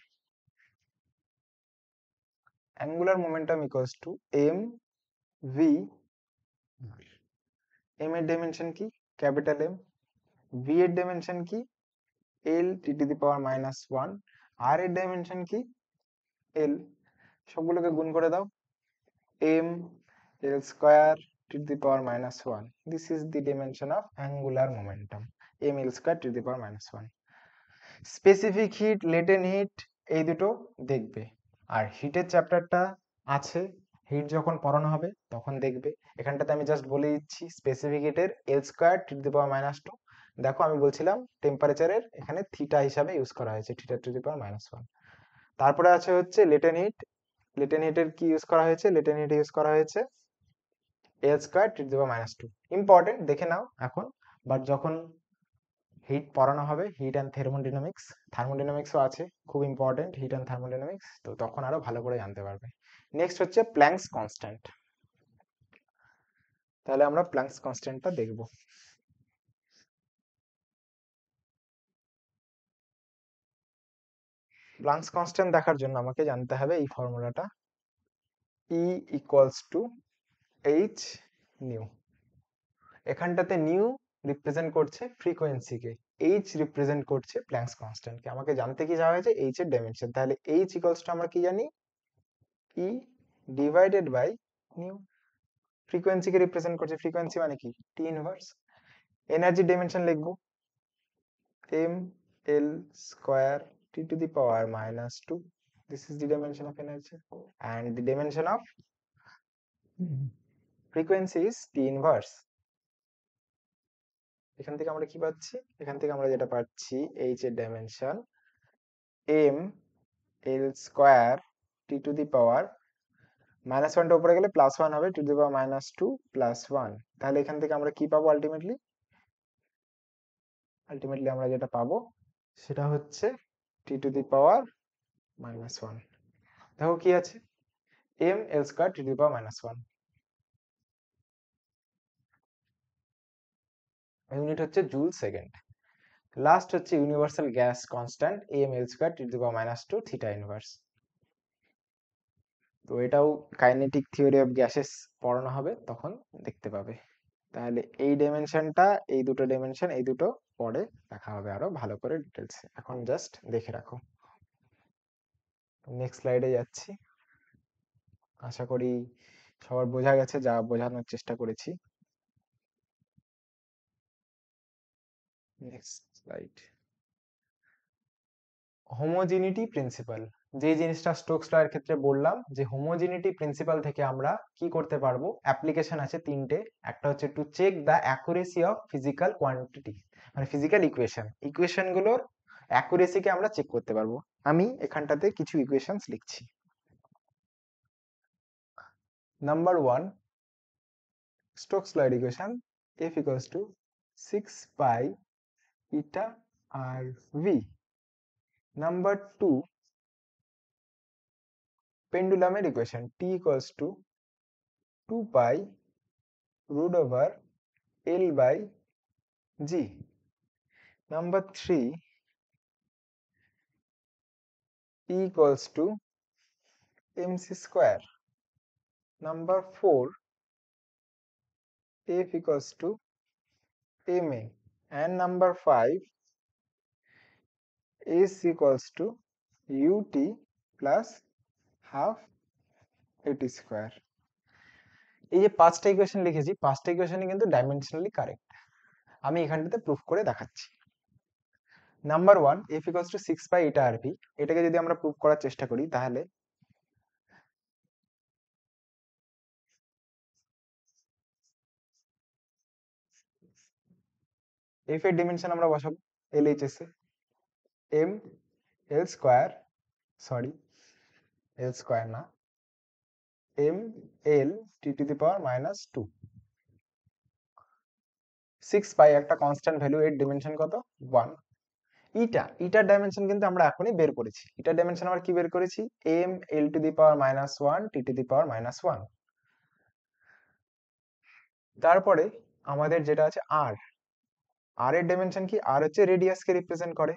Angular momentum equals to M V M এর dimension কি? Capital M. ভি এর ডাইমেনশন কি? L T to the power minus one. R এর ডাইমেনশন কি? এল। সবগুলোকে গুণ করে দাও। M L square T to the power minus one, this is the dimension of angular momentum, M L square T to the power minus one. Specific heat, latent heat, এই দুটো দেখবে। আর হিটের চ্যাপ্টারটা আছে, হিট যখন পড়ানো হবে তখন দেখবে। এখানটাতে আমি জাস্ট বলে দিচ্ছি স্পেসিফিক হিটের L square T to the power minus two. দেখো আমি বলছিলাম টেম্পারেচারের এখানে থিটা হিসাবে ইউজ করা হয়েছে, theta two the power minus one. তারপরে আছে হচ্ছে লেটেন্ট হিট। লেটেন্ট হিটের কি ইউজ করা হয়েছে? লেটেন্ট হিট ইউজ করা হয়েছে L square T to the power minus two. Important, দেখে নাও এখন। বাট যখন হিট পড়ানো হবে, হিট অ্যান্ড থার্মোডাইনামিক্স, থার্মোডাইনামিক্সও আছে, খুব ইম্পর্টেন্ট হিট অ্যান্ড থার্মোডাইনামিক্স, তো তখন আরো ভালো করে জানতে পারবে। নেক্সট হচ্ছে প্ল্যাঙ্কস কনস্ট্যান্ট। তাহলে আমরা প্ল্যাঙ্কস কনস্ট্যান্টটা দেখব। প্ল্যাঙ্কস কনস্ট্যান্ট দেখার জন্য আমাকে জানতে হবে এই ফর্মুলাটা, E equals to H new. এখানটাতে নিউ রিপ্রেজেন্ট করছে ফ্রিকোয়েন্সিকে, এইচ রিপ্রেজেন্ট করছে প্ল্যাঙ্কস কনস্ট্যান্টকে। আমাকে জানতে কি যাওয়া হয়েছে? এইচ এর ডাইমেনশন। তাহলে এইচ ইকুয়ালস টু আমরা কি জানি? E divided by nu. ফ্রিকোয়েন্সিকে রিপ্রেজেন্ট করছে, ফ্রিকোয়েন্সি মানে কি? T inverse. এনার্জি ডাইমেনশন লিখবো M L square T to the power minus two, this is the dimension of energy, and the dimension of frequency is T inverse. এখান থেকে আমরা কি পাচ্ছি? এখান থেকে আমরা যেটা পাচ্ছি, এইচ এর dimension M L square T to the power minus ওয়ানটা উপরে গেলে প্লাস ওয়ান হবে, to the power minus two plus one. তাহলে এখান থেকে আমরা কি পাবো আলটিমেটলি? আলটিমেটলি আমরা যেটা পাবো সেটা হচ্ছে T to the power minus one. দেখো কি আছে, M L square T to the power minus one. Unit হচ্ছে জুল সেকেন্ড। লাস্ট হচ্ছে universal gas constant M L square T to the power minus two theta inverse. তো এটাও kinetic theory of gases পড়ানো হবে, তখন দেখতে পাবে। তাহলে এই ডাইমেনশনটা, এই দুটো ডাইমেনশন, এই দুটো পরে দেখা হবে আরো ভালো করে ডিটেলস, এখন জাস্ট দেখে রাখো। নেক্সট স্লাইডে যাচ্ছি। আশা করি সবার বোঝা গেছে যা বোঝানোর চেষ্টা করেছি। Next slide. হোমোজিনিটি প্রিন্সিপাল, যে জিনিসটা স্টোকস লয়ের ক্ষেত্রে বললাম যে হোমোজিনিটি প্রিন্সিপাল থেকে আমরা কি করতে পারবো, অ্যাপ্লিকেশন আছে তিনটে। একটা হচ্ছে to check the accuracy of physical quantity, মানে ফিজিক্যাল ইকুয়েশন গুলোর অ্যাকুরেসিকে আমরা চেক করতে পারবো। আমি এখানটাতে কিছু ইকুয়েশনস লিখছি। নাম্বার ওয়ান, স্টোকস লয়ের equation F equals to 6 pi eta R V. Number two, পেন্ডুলামের equation T equals to 2 pi root over L by G. Number 3, E equals to mc square. Number 4, F equals to ma. And number 5, S equals to ut plus half at square. এই যে পাঁচটা equation লিখেছি, পাঁচটা ইকুয়েশনই কিন্তু dimensionally correct. আমি এখানটাতে proof করে দেখাচ্ছি। Number one, F equals to 6 পাই এটা আর ভি, এটাকে যদি আমরা প্রুফ করার চেষ্টা করি তাহলে এফ এর ডিমেনশন আমরা বসাবো এলএইচএস এ, M L square, sorry L square না, M L T to the power minus two. 6 pi একটা কনস্ট্যান্ট ভ্যালু, এর ডিমেনশন কত? 1। ইটার ডাইমেনশন কিন্তু আমরা এখনই বের করেছি। ইটার ডাইমেনশন আমরা কি বের করেছি? M L to the power minus one T to the power minus one. তারপরে আমাদের যেটা আছে আর, আর এর ডাইমেনশন কি? আর হচ্ছে রেডিয়াসকে রিপ্রেজেন্ট করে,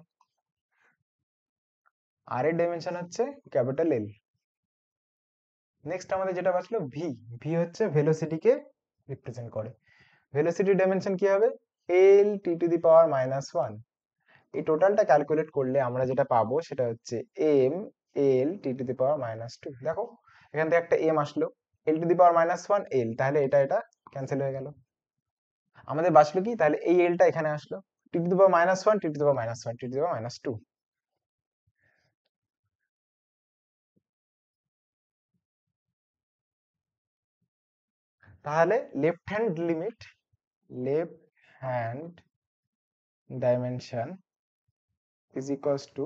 আর এর ডাইমেনশন হচ্ছে ক্যাপিটাল এল। নেক্সট আমাদের যেটা বাঁচলো ভি, ভি হচ্ছে ভেলোসিটিকে রিপ্রেজেন্ট করে। ভেলোসিটি ডাইমেনশন কি হবে? L T to the power -1। এই টোটালটা ক্যালকুলেট করলে আমরা যেটা পাবো সেটা হচ্ছে M L T to the power -2। দেখো এখান থেকে একটা এম আসলো, এল টু দি পাওয়ার -1 এল, তাহলে এটা এটা ক্যান্সেল হয়ে গেল। আমাদের বাঁচলো কি? তাহলে এই এলটা এখানে আসলো, T to the power -1, T to the power -1, T to the power -2। তাহলে left hand dimension is equals to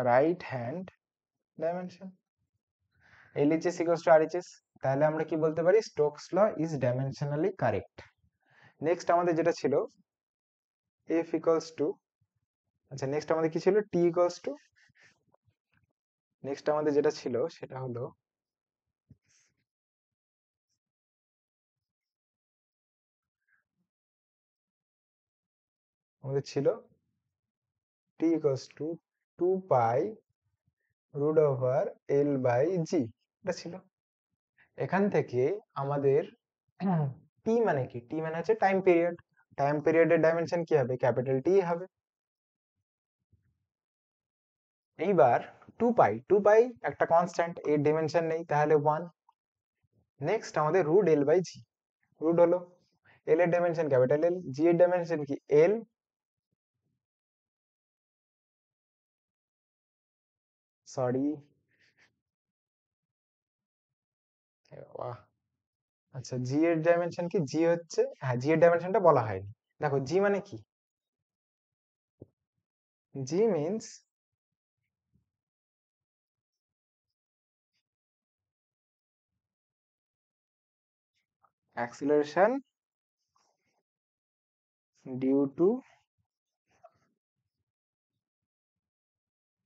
right hand dimension. LHS equals to RHS। তাহলে আমরা কি বলতে পারি? Stokes law is dimensionally correct. Next আমাদের যেটা ছিল F equals to, আচ্ছা নেক্সট আমাদের কি ছিল? টি ইকুয়ালস টু, নেক্সট আমাদের যেটা ছিল সেটা হলো আমাদের ছিল T equals to 2 pi root over L by G, এটা ছিল। এখান থেকে আমাদের টি মানে কি? টি মানে হচ্ছে টাইম পিরিয়ড। টাইম পিরিয়ডের ডাইমেনশন কি হবে? ক্যাপিটাল টি হবে। এইবার 2 পাই একটা কনস্ট্যান্ট, এর ডিমেনশন নেই, তাহলে 1। নেক্সট আমাদের root L by G. Root হলো এল এর ডাইমেনশন ক্যাপিটাল এল, জি এর ডাইমেনশন কি? এল, সরি বাহ, আচ্ছা জি এর ডাইমেনশন কি? জি হচ্ছে, হ্যাঁ জি এর ডাইমেনশনটা বলা হয়নি। দেখো জি মানে কি? G means acceleration due to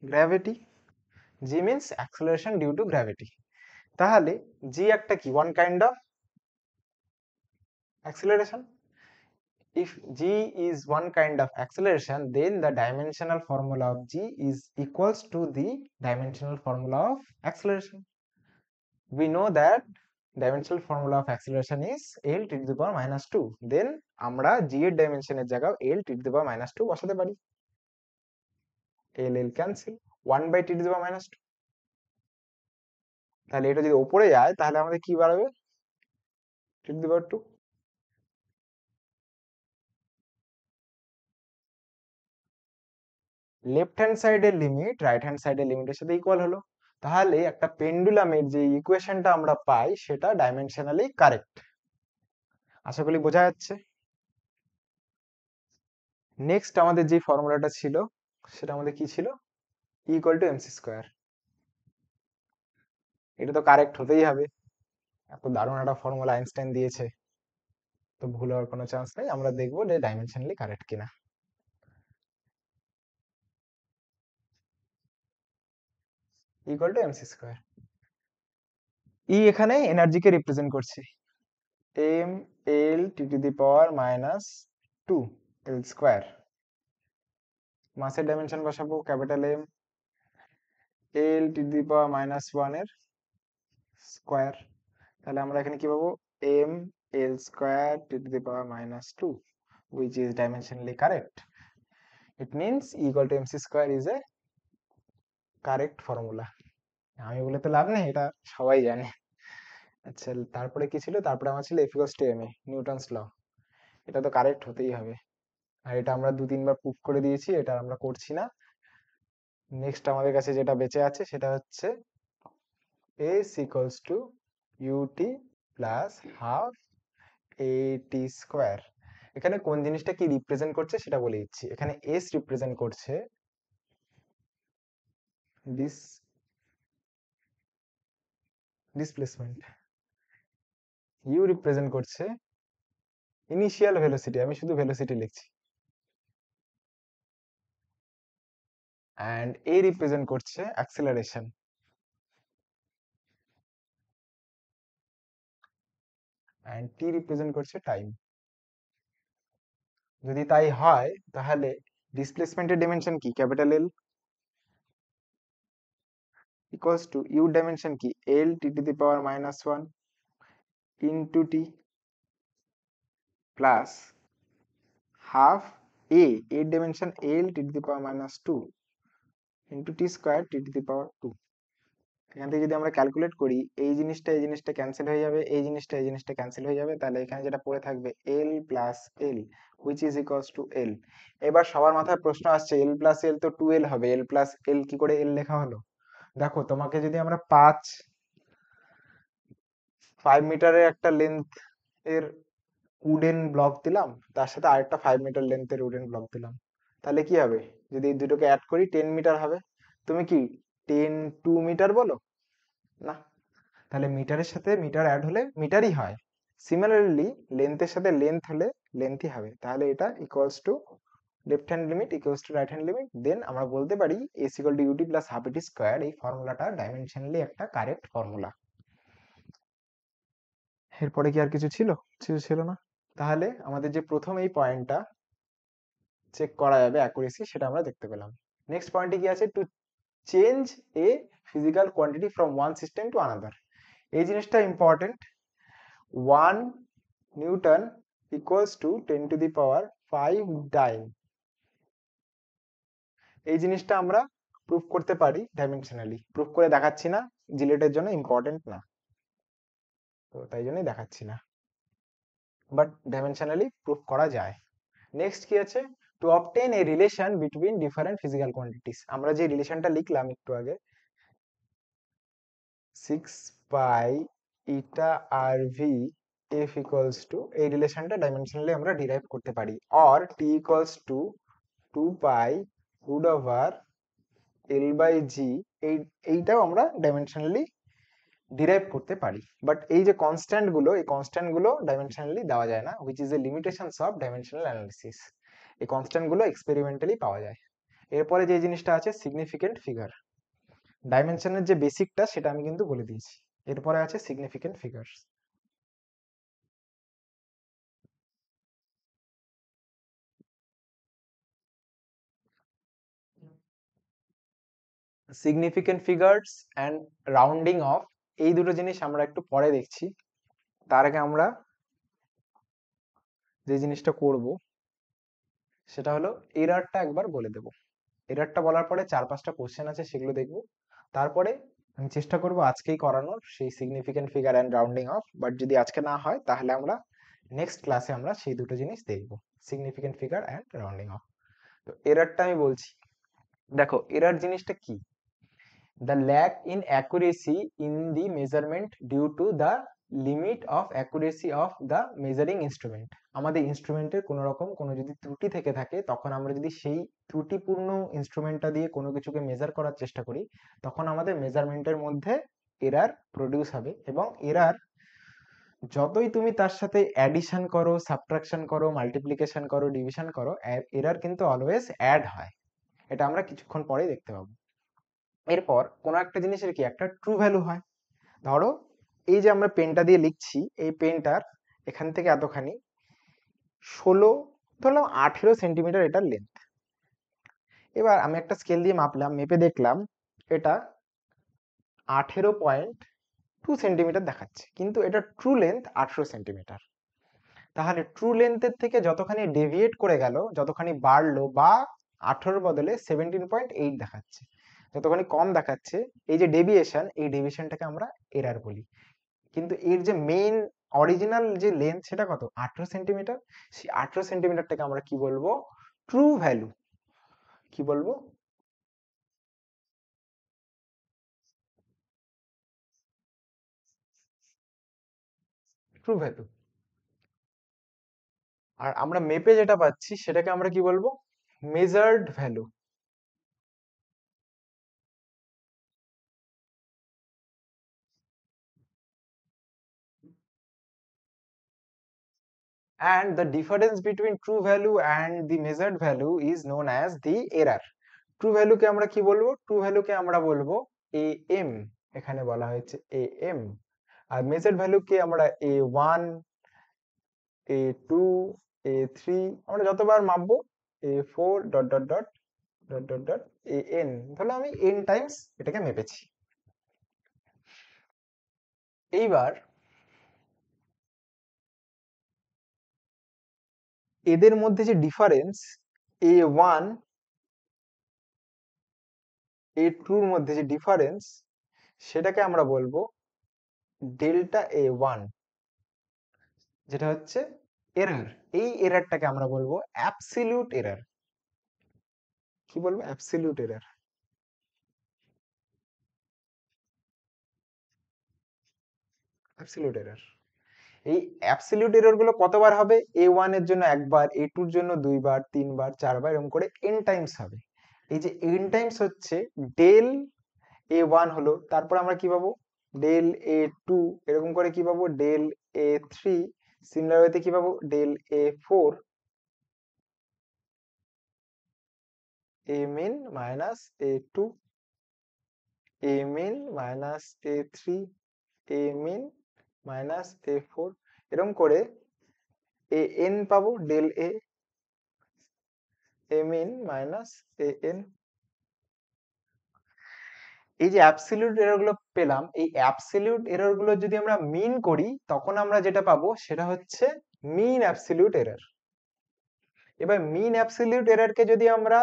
gravity. G means acceleration due to gravity. তাহলে জি একটা কি? One kind of acceleration. If g is one kind of acceleration, then the dimensional formula of g is equals to the dimensional formula of acceleration. We know that dimensional formula of acceleration is L to the power -2. Then আমরা g এর ডাইমেনশনের জায়গায় L to the power -2 বসাতে পারি। L cancel, 1 by T to the power -2। তাহলে এটা যদি উপরে যায় তাহলে আমাদের কি বাড়াবে? T to the power 2। Left hand সাইডের লিমিট রাইট হ্যান্ড সাইডের লিমিটের সাথে ইকুয়াল হলো। তাহলে একটা পেন্ডুলামের যে ইকুয়েশনটা আমরা পাই সেটা ডাইমেনশনালি কারেক্ট। আশা করি বোঝা যাচ্ছে। নেক্সট আমাদের যে ফর্মুলাটা ছিল সেটা আমাদের কি ছিল? Equal to MC square. এটা তো কারেক্ট হতেই হবে, এত দারুণ একটা ফর্মুলা আইনস্টাইন দিয়েছে, তো ভুল হওয়ার কোনো চান্স নেই। আমরা দেখবো যে ডাইমেনশনালি কারেক্ট কিনা। Equal to MC square. E এখানে এনার্জিকে রিপ্রেজেন্ট করছে, M L T to the power -2 L square. মাসের ডাইমেনশন বসাবো capital M, L T the power -1 এর স্কোয়ার। তাহলে আমরা এখানে কি পাবো? M L square T to the power -2, which is dimensionally correct. It means E equal to mc square is a correct formula. আমি বলে তো লাভ নেই, এটা সবাই জানে। আচ্ছা তারপরে কি ছিল? তারপরে আমার ছিল F equals to ma, Newton's law. এটা তো কারেক্ট হতেই হবে, আর এটা আমরা 2-3 বার প্রুফ করে দিয়েছি, এটা আমরা করছি না। নেক্সট আমাদের কাছে যেটা বেঁচে আছে সেটা হচ্ছে s equals to ut plus half at square. এখানে কোন জিনিসটা কি রিপ্রেজেন্ট করছে সেটা বলে দিচ্ছি। এখানে s রিপ্রেজেন্ট করছে ডিসপ্লেসমেন্ট, ইউ রিপ্রেজেন্ট করছে ইনিশিয়াল ভেলোসিটি, আমি শুধু ভেলোসিটি লিখছি, অ্যান্ড এ রিপ্রেজেন্ট করছে অ্যাক্সেলারেশন, অ্যান্ড টি রিপ্রেজেন্ট করছে টাইম। যদি তাই হয় তাহলে ডিসপ্লেসমেন্টের ডাইমেনশন কি? Capital L equals to U dimension কি? L T to the power -1 into T plus half এর dimension L T to the power minus two into T square T to the power two. এখান থেকে যদি আমরা calculate করি এই জিনিসটা cancel হয়ে যাবে, এই জিনিসটা ক্যান্সেল হয়ে যাবে, তাহলে এখানে যেটা পড়ে থাকবে L plus L which is equals to L. এবার সবার মাথায় প্রশ্ন আসছে এল প্লাস এল তো 2l হবে, এল প্লাস এল কি করে এল লেখা হলো? দেখো তোমাকে যদি আমরা 5 মিটারের একটা লেন্থ এর উডেন ব্লক দিলাম, তার সাথে আরেকটা 5 মিটার লেন্থের উডেন ব্লক দিলাম, তাহলে কি হবে? যদি এই দুটোকে অ্যাড করি 10 মিটার হবে। তুমি কি 2 মিটার বলো? না, তাহলে মিটারের সাথে মিটার অ্যাড হলে মিটারই হয়। সিমিলারলি লেন্থের সাথে লেন্থ হলে লেন্থই হবে। তাহলে এটা equals to left hand limit equals to right hand limit. Then আমরা বলতে পারি S equal to UT plus half AT square. এই ফর্মুলাটা ডাইমেনশনালি একটা কারেক্ট ফর্মুলা। এরপরে কি আর কিছু ছিল? কিছু ছিল না। তাহলে আমাদের যে প্রথম এই পয়েন্টটা চেক করা যাবে অ্যাকুরেসি, সেটা আমরা দেখতে পেলাম। নেক্সট পয়েন্টে কি আছে? To change a physical quantity from one system to another. এই জিনিসটা important. 1 newton equals to 10 to the power 5 dyne. এই জিনিসটা আমরা প্রুফ করতে পারি ডাইমেনশনালি। প্রুফ করে দেখাচ্ছি না, জিলেটের জন্য ইম্পর্টেন্ট না, তো তাই জন্যই দেখাচ্ছি না, বাট ডাইমেনশনালি প্রুফ করা যায়। নেক্সট কি আছে? To obtain a relation between different physical quantities. আমরা যে রিলেশনটা লিখলাম একটু আগে, 6 pi eta R V F equals to, এই রিলেশনটা ডাইমেনশনালি আমরা ডিরাইভ করতে পারি। Or T equals to 2 pi root over L by G, এইটাও আমরা ডাইমেনশনালি ডিরাইভ করতে পারি। বাট এই যে কনস্ট্যান্ট গুলো, এই কনস্ট্যান্ট গুলো ডাইমেনশনালি দেওয়া যায় না, which is a limitations of dimensional analysis. এই কনস্ট্যান্ট গুলো এক্সপেরিমেন্টালি পাওয়া যায়। এরপরে যে জিনিসটা আছে সিগনিফিকেন্ট ফিগার। ডাইমেনশনের যে বেসিকটা সেটা আমি কিন্তু বলে দিয়েছি। এরপরে আছে significant figure. Significant figures and rounding of, এই দুটো জিনিস আমরা একটু পরে দেখছি। তার আগে আমরা যে জিনিসটা করব সেটা হলো এরারটা একবার বলে দেব। এরারটা বলার পরে 4-5টা কোশ্চেন আছে, সেগুলো দেখব। তারপরে আমি চেষ্টা করব আজকেই করানোর সেই significant figure and rounding of. But যদি আজকে না হয় তাহলে আমরা নেক্সট ক্লাসে আমরা সেই দুটো জিনিস দেখব, significant figure and rounding of. তো এরারটা আমি বলছি। দেখো এরার জিনিসটা কি? the lack in accuracy in the measurement due to the limit of accuracy of the measuring instrument। আমাদের ইনস্ট্রুমেন্টের কোনো রকম কোনো যদি ত্রুটি থেকে থাকে, তখন আমরা যদি সেই ত্রুটিপূর্ণ ইনস্ট্রুমেন্টটা দিয়ে কোনো কিছুকে মেজার করার চেষ্টা করি, তখন আমাদের মেজারমেন্টের মধ্যে এরার প্রডিউস হবে। এবং এরার যতই তুমি তার সাথে অ্যাডিশন করো, সাবট্রাকশন করো, মাল্টিপ্লিকেশন করো, ডিভিশন করো, এরার কিন্তু অলওয়েজ অ্যাড হয়। এটা আমরা কিছুক্ষণ পরেই দেখতে পাবো। এরপর কোনো একটা জিনিসের কি একটা ট্রু ভ্যালু হয়। ধরো এই যে আমরা পেনটা দিয়ে লিখছি, এই পেনটার এখান থেকে এতখানি 16, ধরলাম 18 সেন্টিমিটার এটার লেন্থ। এবার আমি একটা স্কেল দিয়ে মাপলাম, মেপে দেখলাম এটা 18.2 সেন্টিমিটার দেখাচ্ছে, কিন্তু এটা ট্রু লেন্থ 18 সেন্টিমিটার। তাহলে ট্রু লেন্থের থেকে যতখানি ডেভিয়েট করে গেল, যতখানি বাড়লো, বা 18 বদলে 17.8 দেখাচ্ছে, যতখানি কম দেখাচ্ছে, এই যে ডেভিয়েশন, এই ডেভিয়েশনটাকে আমরা এরার বলি। কিন্তু এর যে মেইন অরিজিনাল যে লেন্থ সেটা কত? 18 সেন্টিমিটার। সেই 18 সেন্টিমিটারটাকে আমরা কি বলবো? True value. কি বলবো? True value. আর আমরা মেপে যেটা পাচ্ছি সেটাকে আমরা কি বলবো? Measured value. And the difference between true value and the measured value is known as the error. True ভ্যালুকে আমরা কি বলবো? ট্রু ভ্যালুকে আমরা বলবো am, এখানে বলা হয়েছে am। আর মেজার্ড ভ্যালুকে আমরা a1, a2, a3, আমরা যতবার মাপবো a4 dot dot dot dot dot dot an, তাহলে আমি n টাইমস এটাকে মেপেছি। এইবার এদের মধ্যে যে ডিফারেন্স A1 A2 এর মধ্যে যে ডিফারেন্স সেটাকে আমরা বলবো ডেল্টা A1, যেটা হচ্ছে এরর। এই এররটাকে আমরা বলবো অ্যাবসলিউট এরর। কি বলবো? Absolute error. Absolute error. এই অ্যাবসলিউট এরর গুলো কতবার হবে? A1 এর জন্য একবার, A2 এর জন্য দুইবার, তিনবার, চারবার, এরকম করে n টাইমস হবে। এই যে n টাইমস হচ্ছে ডেল A1 হলো, তারপর আমরা কি পাবো? ডেল A2, এরকম করে কি পাবো? ডেল A3, সিমিলার ওয়েতে কি পাবো? Del A4, A min minus A2, A min minus A3, A min minus A4, এরকম করে an পাবো, del A min minus an। এই যে অ্যাবসলিউট এরর গুলো পেলাম, এই অ্যাবসলিউট এরর গুলো যদি আমরা মিন করি তখন আমরা যেটা পাবো সেটা হচ্ছে মিন অ্যাবসলিউট এরর। এবার মিন অ্যাবসলিউট এররকে যদি আমরা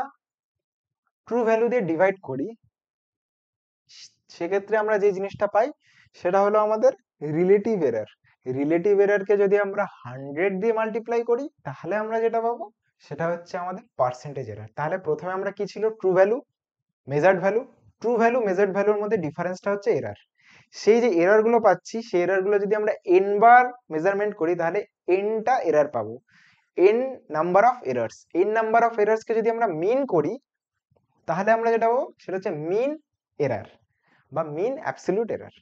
ট্রু ভ্যালু দিয়ে ডিভাইড করি, সেক্ষেত্রে আমরা যে জিনিসটা পাই সেটা হলো আমাদের রিলেটিভ এরর। রিলেটিভ এররকে যদি আমরা 100 দিয়ে মাল্টিপ্লাই করি তাহলে আমরা যেটা পাবো সেটা হচ্ছে আমাদের পার্সেন্টেজ এরর। তাহলে প্রথমে আমরা কি ছিল? True value, measured value. True value, measured ভ্যালুর মধ্যে ডিফারেন্সটা হচ্ছে এরর। সেই যে এরর গুলো পাচ্ছি, সেই এরর গুলো যদি আমরা n বার মেজারমেন্ট করি তাহলে n টা এরর পাবো। n number of errors, n number of errors কে যদি আমরা মিন করি তাহলে আমরা যেটা পাবো সেটা হচ্ছে মিন এরর বা মিন অ্যাবসলিউট এরর।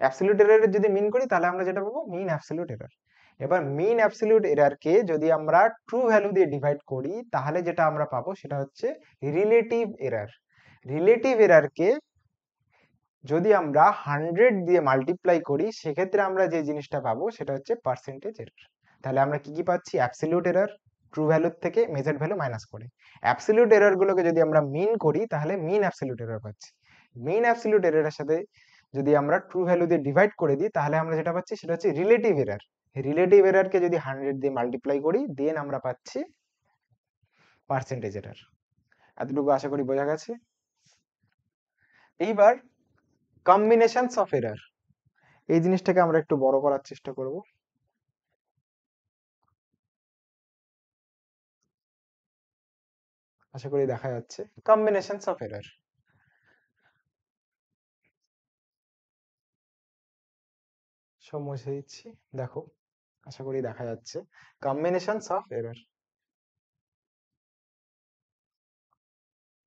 অ্যাবসলিউট এররের যদি মিন করি তাহলে আমরা যেটা পাবো মিন অ্যাবসলিউট এরর। এবার মিন অ্যাবসলিউট এররকে যদি আমরা ট্রু ভ্যালু দিয়ে ডিভাইড করি তাহলে যেটা আমরা পাবো সেটা হচ্ছে রিলেটিভ এরর। রিলেটিভ এররকে যদি আমরা 100 দিয়ে মাল্টিপ্লাই করি সেক্ষেত্রে আমরা যে জিনিসটা পাবো সেটা হচ্ছে পার্সেন্টেজ এরর। তাহলে আমরা কি কি পাচ্ছি? অ্যাবসলিউট এরর, ট্রু ভ্যালুর থেকে মেজার্ড ভ্যালু মাইনাস করে। অ্যাবসলিউট এরর গুলোকে যদি আমরা মিন করি তাহলে মিন অ্যাবসলিউট এরর পাচ্ছি। মিন অ্যাবসলিউট এররের সাথে যদি আমরা ট্রু ভ্যালু দিয়ে ডিভাইড করে দিই তাহলে আমরা যেটা পাচ্ছি সেটা হচ্ছে রিলেটিভ এরর। রিলেটিভ এররকে যদি 100 দিয়ে মাল্টিপ্লাই করি দেন আমরা পাচ্ছি পার্সেন্টেজ এরর। এতটুকু আশা করি বোঝা গেছে। এইবার কম্বিনেশনস অফ এরর, এই জিনিসটাকে আমরা একটু বড় করার চেষ্টা করব। আশা করি দেখা যাচ্ছে। কম্বিনেশনস অফ এরর, সব মুছে দিচ্ছি, দেখো আশা করি দেখা যাচ্ছে। কম্বিনেশনস অফ এরর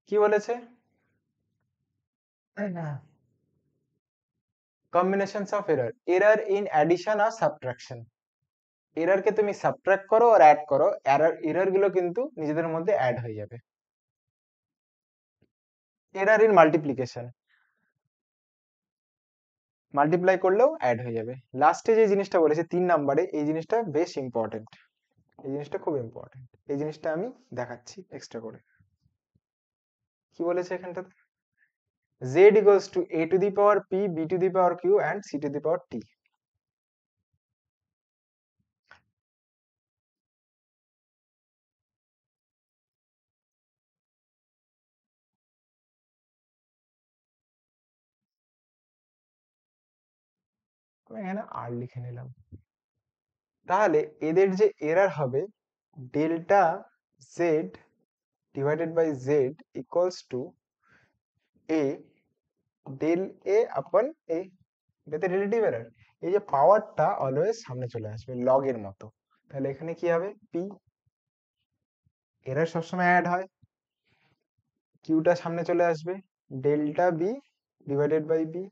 কি বলেছে? Combinations of error, error in addition আর সাবট্রাকশন। এররকে তুমি সাবট্রাক্ট করো আর অ্যাড করো, এরর গুলো কিন্তু নিজেদের মধ্যে অ্যাড হয়ে যাবে। এরর ইন মাল্টিপ্লিকেশন, মাল্টিপ্লাই করলেও অ্যাড হয়ে যাবে। লাস্টে যে জিনিসটা বলেছে 3 নম্বরে, এই জিনিসটা বেশ ইম্পর্টেন্ট, এই জিনিসটা খুব ইম্পর্টেন্ট। এই জিনিসটা আমি দেখাচ্ছি এক্সট্রা করে। কি বলেছে এখানটাতে? z equals to a to the power p, b to the power q and c to the power t. আমি এখানে আর লিখে নিলাম। তাহলে এদের যে এরর হবে delta Z divided by Z equals to A del A upon A. এটাতে relative error. এই যে পাওয়ারটা অলওয়েজ সামনে চলে আসবে লগ এর মতো। তাহলে এখানে কি হবে? পি, এরর সবসময় অ্যাড হয়, কিউটা সামনে চলে আসবে, delta B divided by B,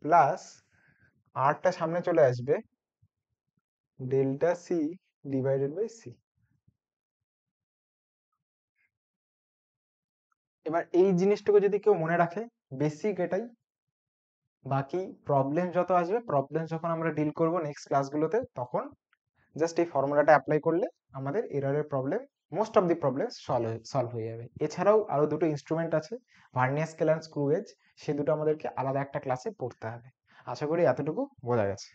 plus আরটা সামনে চলে আসবে, delta C divided by C. এবার এই জিনিসটুকু যদি কেউ মনে রাখে, বেসিক এটাই। বাকি প্রবলেম যত আসবে, প্রবলেম যখন আমরা ডিল করব নেক্সট ক্লাসগুলোতে, তখন জাস্ট এই ফর্মুলাটা অ্যাপ্লাই করলে আমাদের এররের problem, most of the problem solve হয়ে যাবে। এছাড়াও আরো দুটো ইনস্ট্রুমেন্ট আছে, ভার্নিয়ার স্কেল আর স্ক্রু গেজ, সে দুটো আমাদেরকে আলাদা একটা ক্লাসে পড়তে হবে। আশা করি এতটুকু বোঝা গেছে।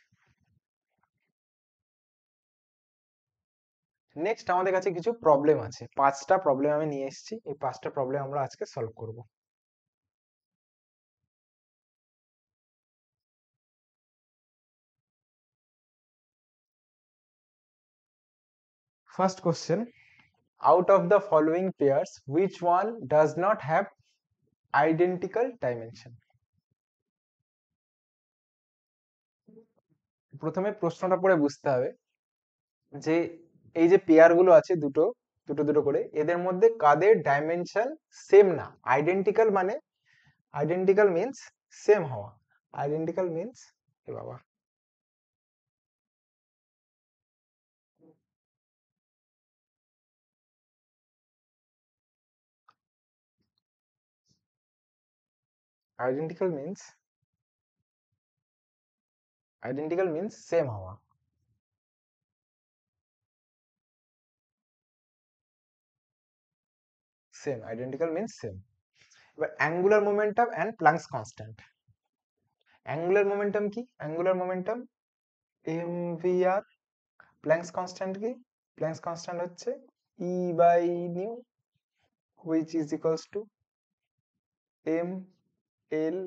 নেক্সট আমাদের কাছে কিছু প্রবলেম আছে, 5টা প্রবলেম আমি নিয়ে এসেছি, এই 5টা প্রবলেম আমরা আজকে সলভ করব। First question, out of the following pairs which one does not have identical dimension? প্রথমে প্রশ্নটা পড়ে বুঝতে হবে যে এই যে পেয়ার গুলো আছে দুটো দুটো দুটো করে, এদের মধ্যে কাদের ডাইমেনশন সেম না। আইডেন্টিক্যাল মানে, আইডেন্টিক্যাল মিন্স সেম হওয়া, আইডেন্টিক্যাল মিন্স এ বাবা, identical means, identical means same হওয়া। Same, identical means same. এবার angular momentum and Planck's constant. Angular momentum কি? Angular momentum M V R. Planck's constant কি? Planck's constant হচ্ছে E by nu, which is equals to M L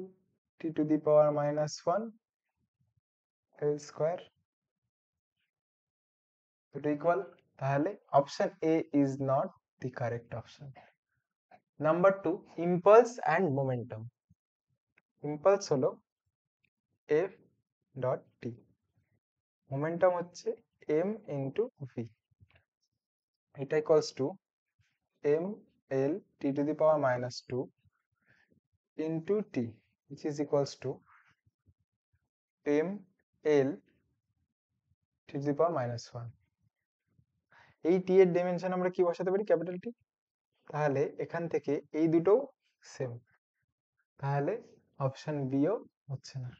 T to the power minus one L square, দুটো equal. তাহলে option A is not the correct option. Number 2, impulse and momentum. Impulse হলো F dot T, momentum হচ্ছে M into V, এটা equals to M L T to the power minus two into T, which is equals to M L T to the power minus one. এই T এর dimension আমরা কি বসাতে পারি? Capital T. তাহলে এখান থেকে এই দুটো সেম, তাহলে অপশন বিও হচ্ছে না।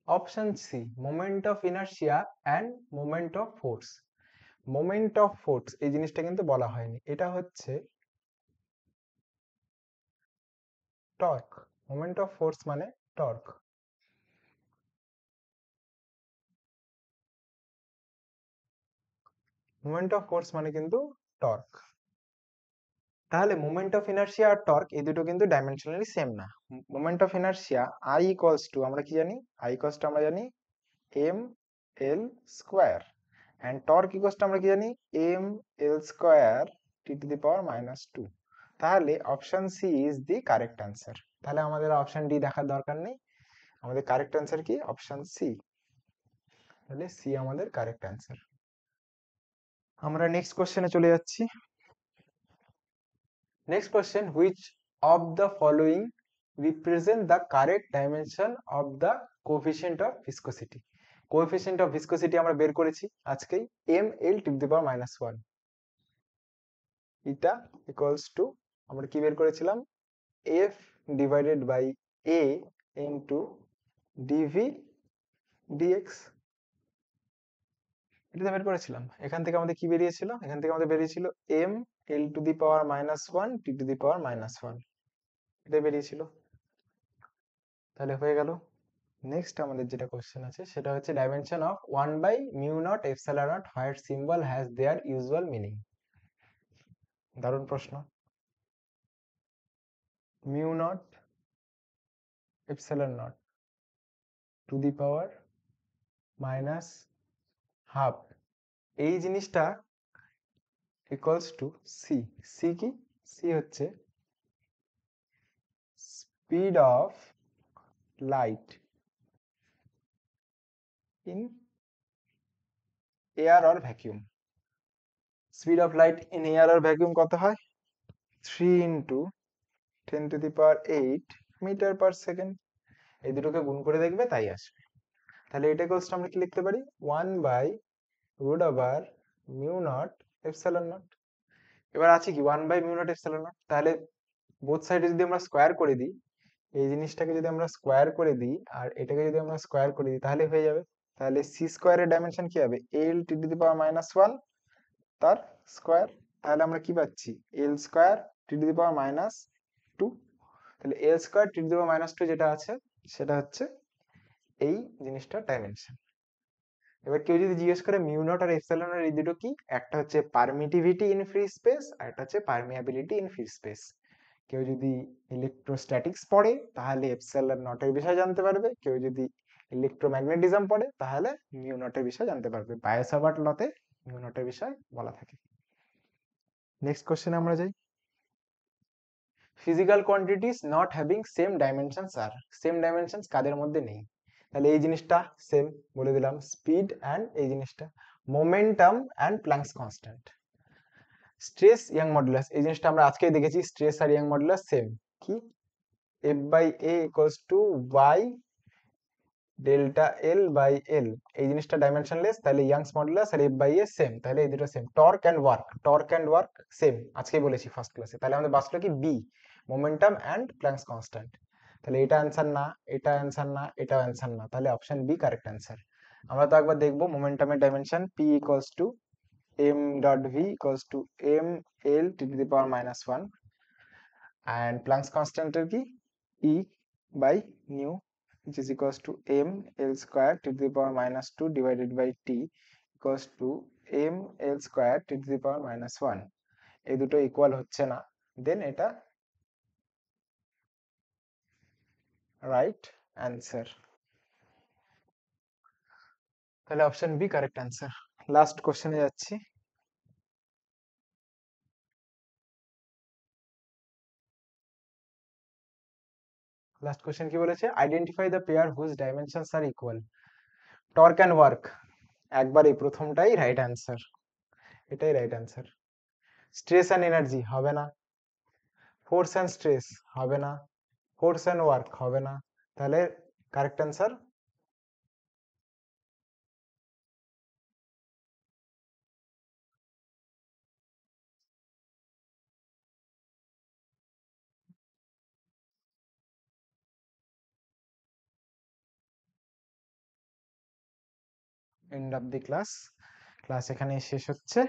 Option C, moment of inertia and moment of force. Moment of force এই জিনিসটা কিন্তু বলা হয়নি, এটা হচ্ছে টর্ক। মোমেন্ট অফ ফোর্স মানে টর্ক। মোমেন্ট অফ ফোর্স মানে কিন্তু টর্ক। তাহলে মোমেন্ট অফ ইনার্শিয়া আর টর্ক এই দুটো কিন্তু ডাইমেনশনালি সেম না। Moment of inertia I equals to, আমরা কি জানি? আই ইকুয়ালস টু আমরা জানি M L square, and torque equals to আমরা কি জানি? M L square T to the power minus two. তাহলে option C is the correct answer. তাহলে আমাদের অপশন ডি দেখার দরকার নেই, আমাদের কারেক্ট অ্যান্সার কি? Option C. তাহলে সি আমাদের কারেক্ট অ্যান্সার। আমরা নেক্সট কোশ্চেনে চলে যাচ্ছি। Next question, which of the following represent the correct dimension of the coefficient of viscosity? Coefficient of viscosity আমরা বের করেছি আজকেই, ml to the power minus 1, এটা equals to আমরা কি বের করেছিলাম? f divided by a into dv dx, এটা বের করেছিলাম। এখান থেকে আমাদের কি বেরিয়েছিল? এখান থেকে আমাদের বেরিয়েছিল m l to the power minus 1 t to the power minus 1, এটা বেরিয়েছিল। তাহলে হয়ে গেল। নেক্সট আমাদের যেটা কোশ্চেন আছে সেটা হচ্ছে dimension of 1 by mu not epsilon not where symbol has their usual meaning. দারুণ প্রশ্ন। Mu not epsilon not to the power minus half, এই জিনিসটা ইকুয়ালস টু সি। সি কি? সি হচ্ছে speed of light in air or vacuum. Speed of light in air or vacuum কত হয়? 3 into 10 to the power 8 metre per second. এই দুটোকে গুণ করে দেখবে, তাই আসবে। তাহলে এটা ইকুয়ালস টু আমরা কি লিখতে পারি? 1 by root over mu not epsilon not. এবার আছে কি 1 by mu not epsilon not, তাহলে বোথ সাইডে যদি আমরা স্কোয়ার করে দিই, এই জিনিসটাকে যদি আমরা স্কোয়ার করে দিই আর এটাকে যদি আমরা স্কোয়ার করে দিই তাহলে হয়ে যাবে। তাহলে সি স্কোয়ারের ডাইমেনশন কি হবে? L T to the power minus one তার স্কোয়ার। তাহলে আমরা কি পাচ্ছি? L square T to the power minus two. তাহলে L square T to the power minus two যেটা আছে সেটা হচ্ছে এই জিনিসটার ডাইমেনশন। এবার কেউ যদি জিজ্ঞেস করে মিউ নট আর এপসাইলন আর এই দুটো কি, একটা হচ্ছে পারমিটিভিটি ইন ফ্রি স্পেস আর একটা হচ্ছে পারমিয়াবিলিটি ইন ফ্রি স্পেস। কেউ যদি ইলেকট্রোস্ট্যাটিক্স পড়ে তাহলে এপসাইলন নটের বিষয়ে জানতে পারবে, কেউ যদি ইলেকট্রোম্যাগনেটিজম পড়ে তাহলে মিউ নটের বিষয়ে জানতে পারবে। বায়োসাভার্ট লতে মিউ নটের বিষয় বলা থাকে। নেক্সট কোশ্চেন আমরা যাই। Physical quantities not having same dimensions are, same dimensions কাদের মধ্যে নেই? তাহলে এই জিনিসটা সেম বলে দিলাম, স্পিড অ্যান্ড এই জিনিসটা momentum and Planck's constant. Stress Young modulus এই জিনিসটা আমরা আজকেই দেখেছি, স্ট্রেস আর ইয়াং মডুলাস সেম। কি F by A equals to Y delta L by L, এই জিনিসটা ডাইমেনশনলেস, তাহলে ইয়াংস মডুলাস আর এফ বাই এ সেম, তাহলে এই দুটো same. Torque and work same, আজকেই বলেছি ফার্স্ট ক্লাসে। তাহলে আমাদের বাঁচলো কি B, momentum and Planck's constant. তাহলে এটা অ্যান্সার না, এটা অ্যান্সার না, এটাও অ্যান্সার না, তাহলে অপশন বি কারেক্ট অ্যান্সার। আমরা তো একবার দেখবো মোমেন্টামের dimension P equals to m dot v equals to m l to the power minus 1 and Planck's constant এর কি e by nu which is equals to m l square to the power minus 2 divided by t equals to m l square to the power minus 1, এই দুটো equal হচ্ছে না, then এটা right answer. তাহলে option B correct answer. Last কোশ্চেনে যাচ্ছি। Last question কি বলেছে, identify the pair whose dimensions are equal. Torque and work, একবার এই প্রথমটাই রাইট অ্যান্সার, এটাই right answer. Stress and energy হবে না, ফোর্স অ্যান্ড স্ট্রেস হবে না, ফোর্স অ্যান্ড ওয়ার্ক হবে না, তাহলে correct answer end of the class. Class এখানেই শেষ হচ্ছে,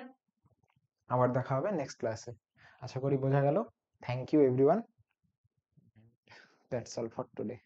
আবার দেখা হবে নেক্সট ক্লাসে। আশা করি বোঝা গেল। Thank you everyone, that's all for today.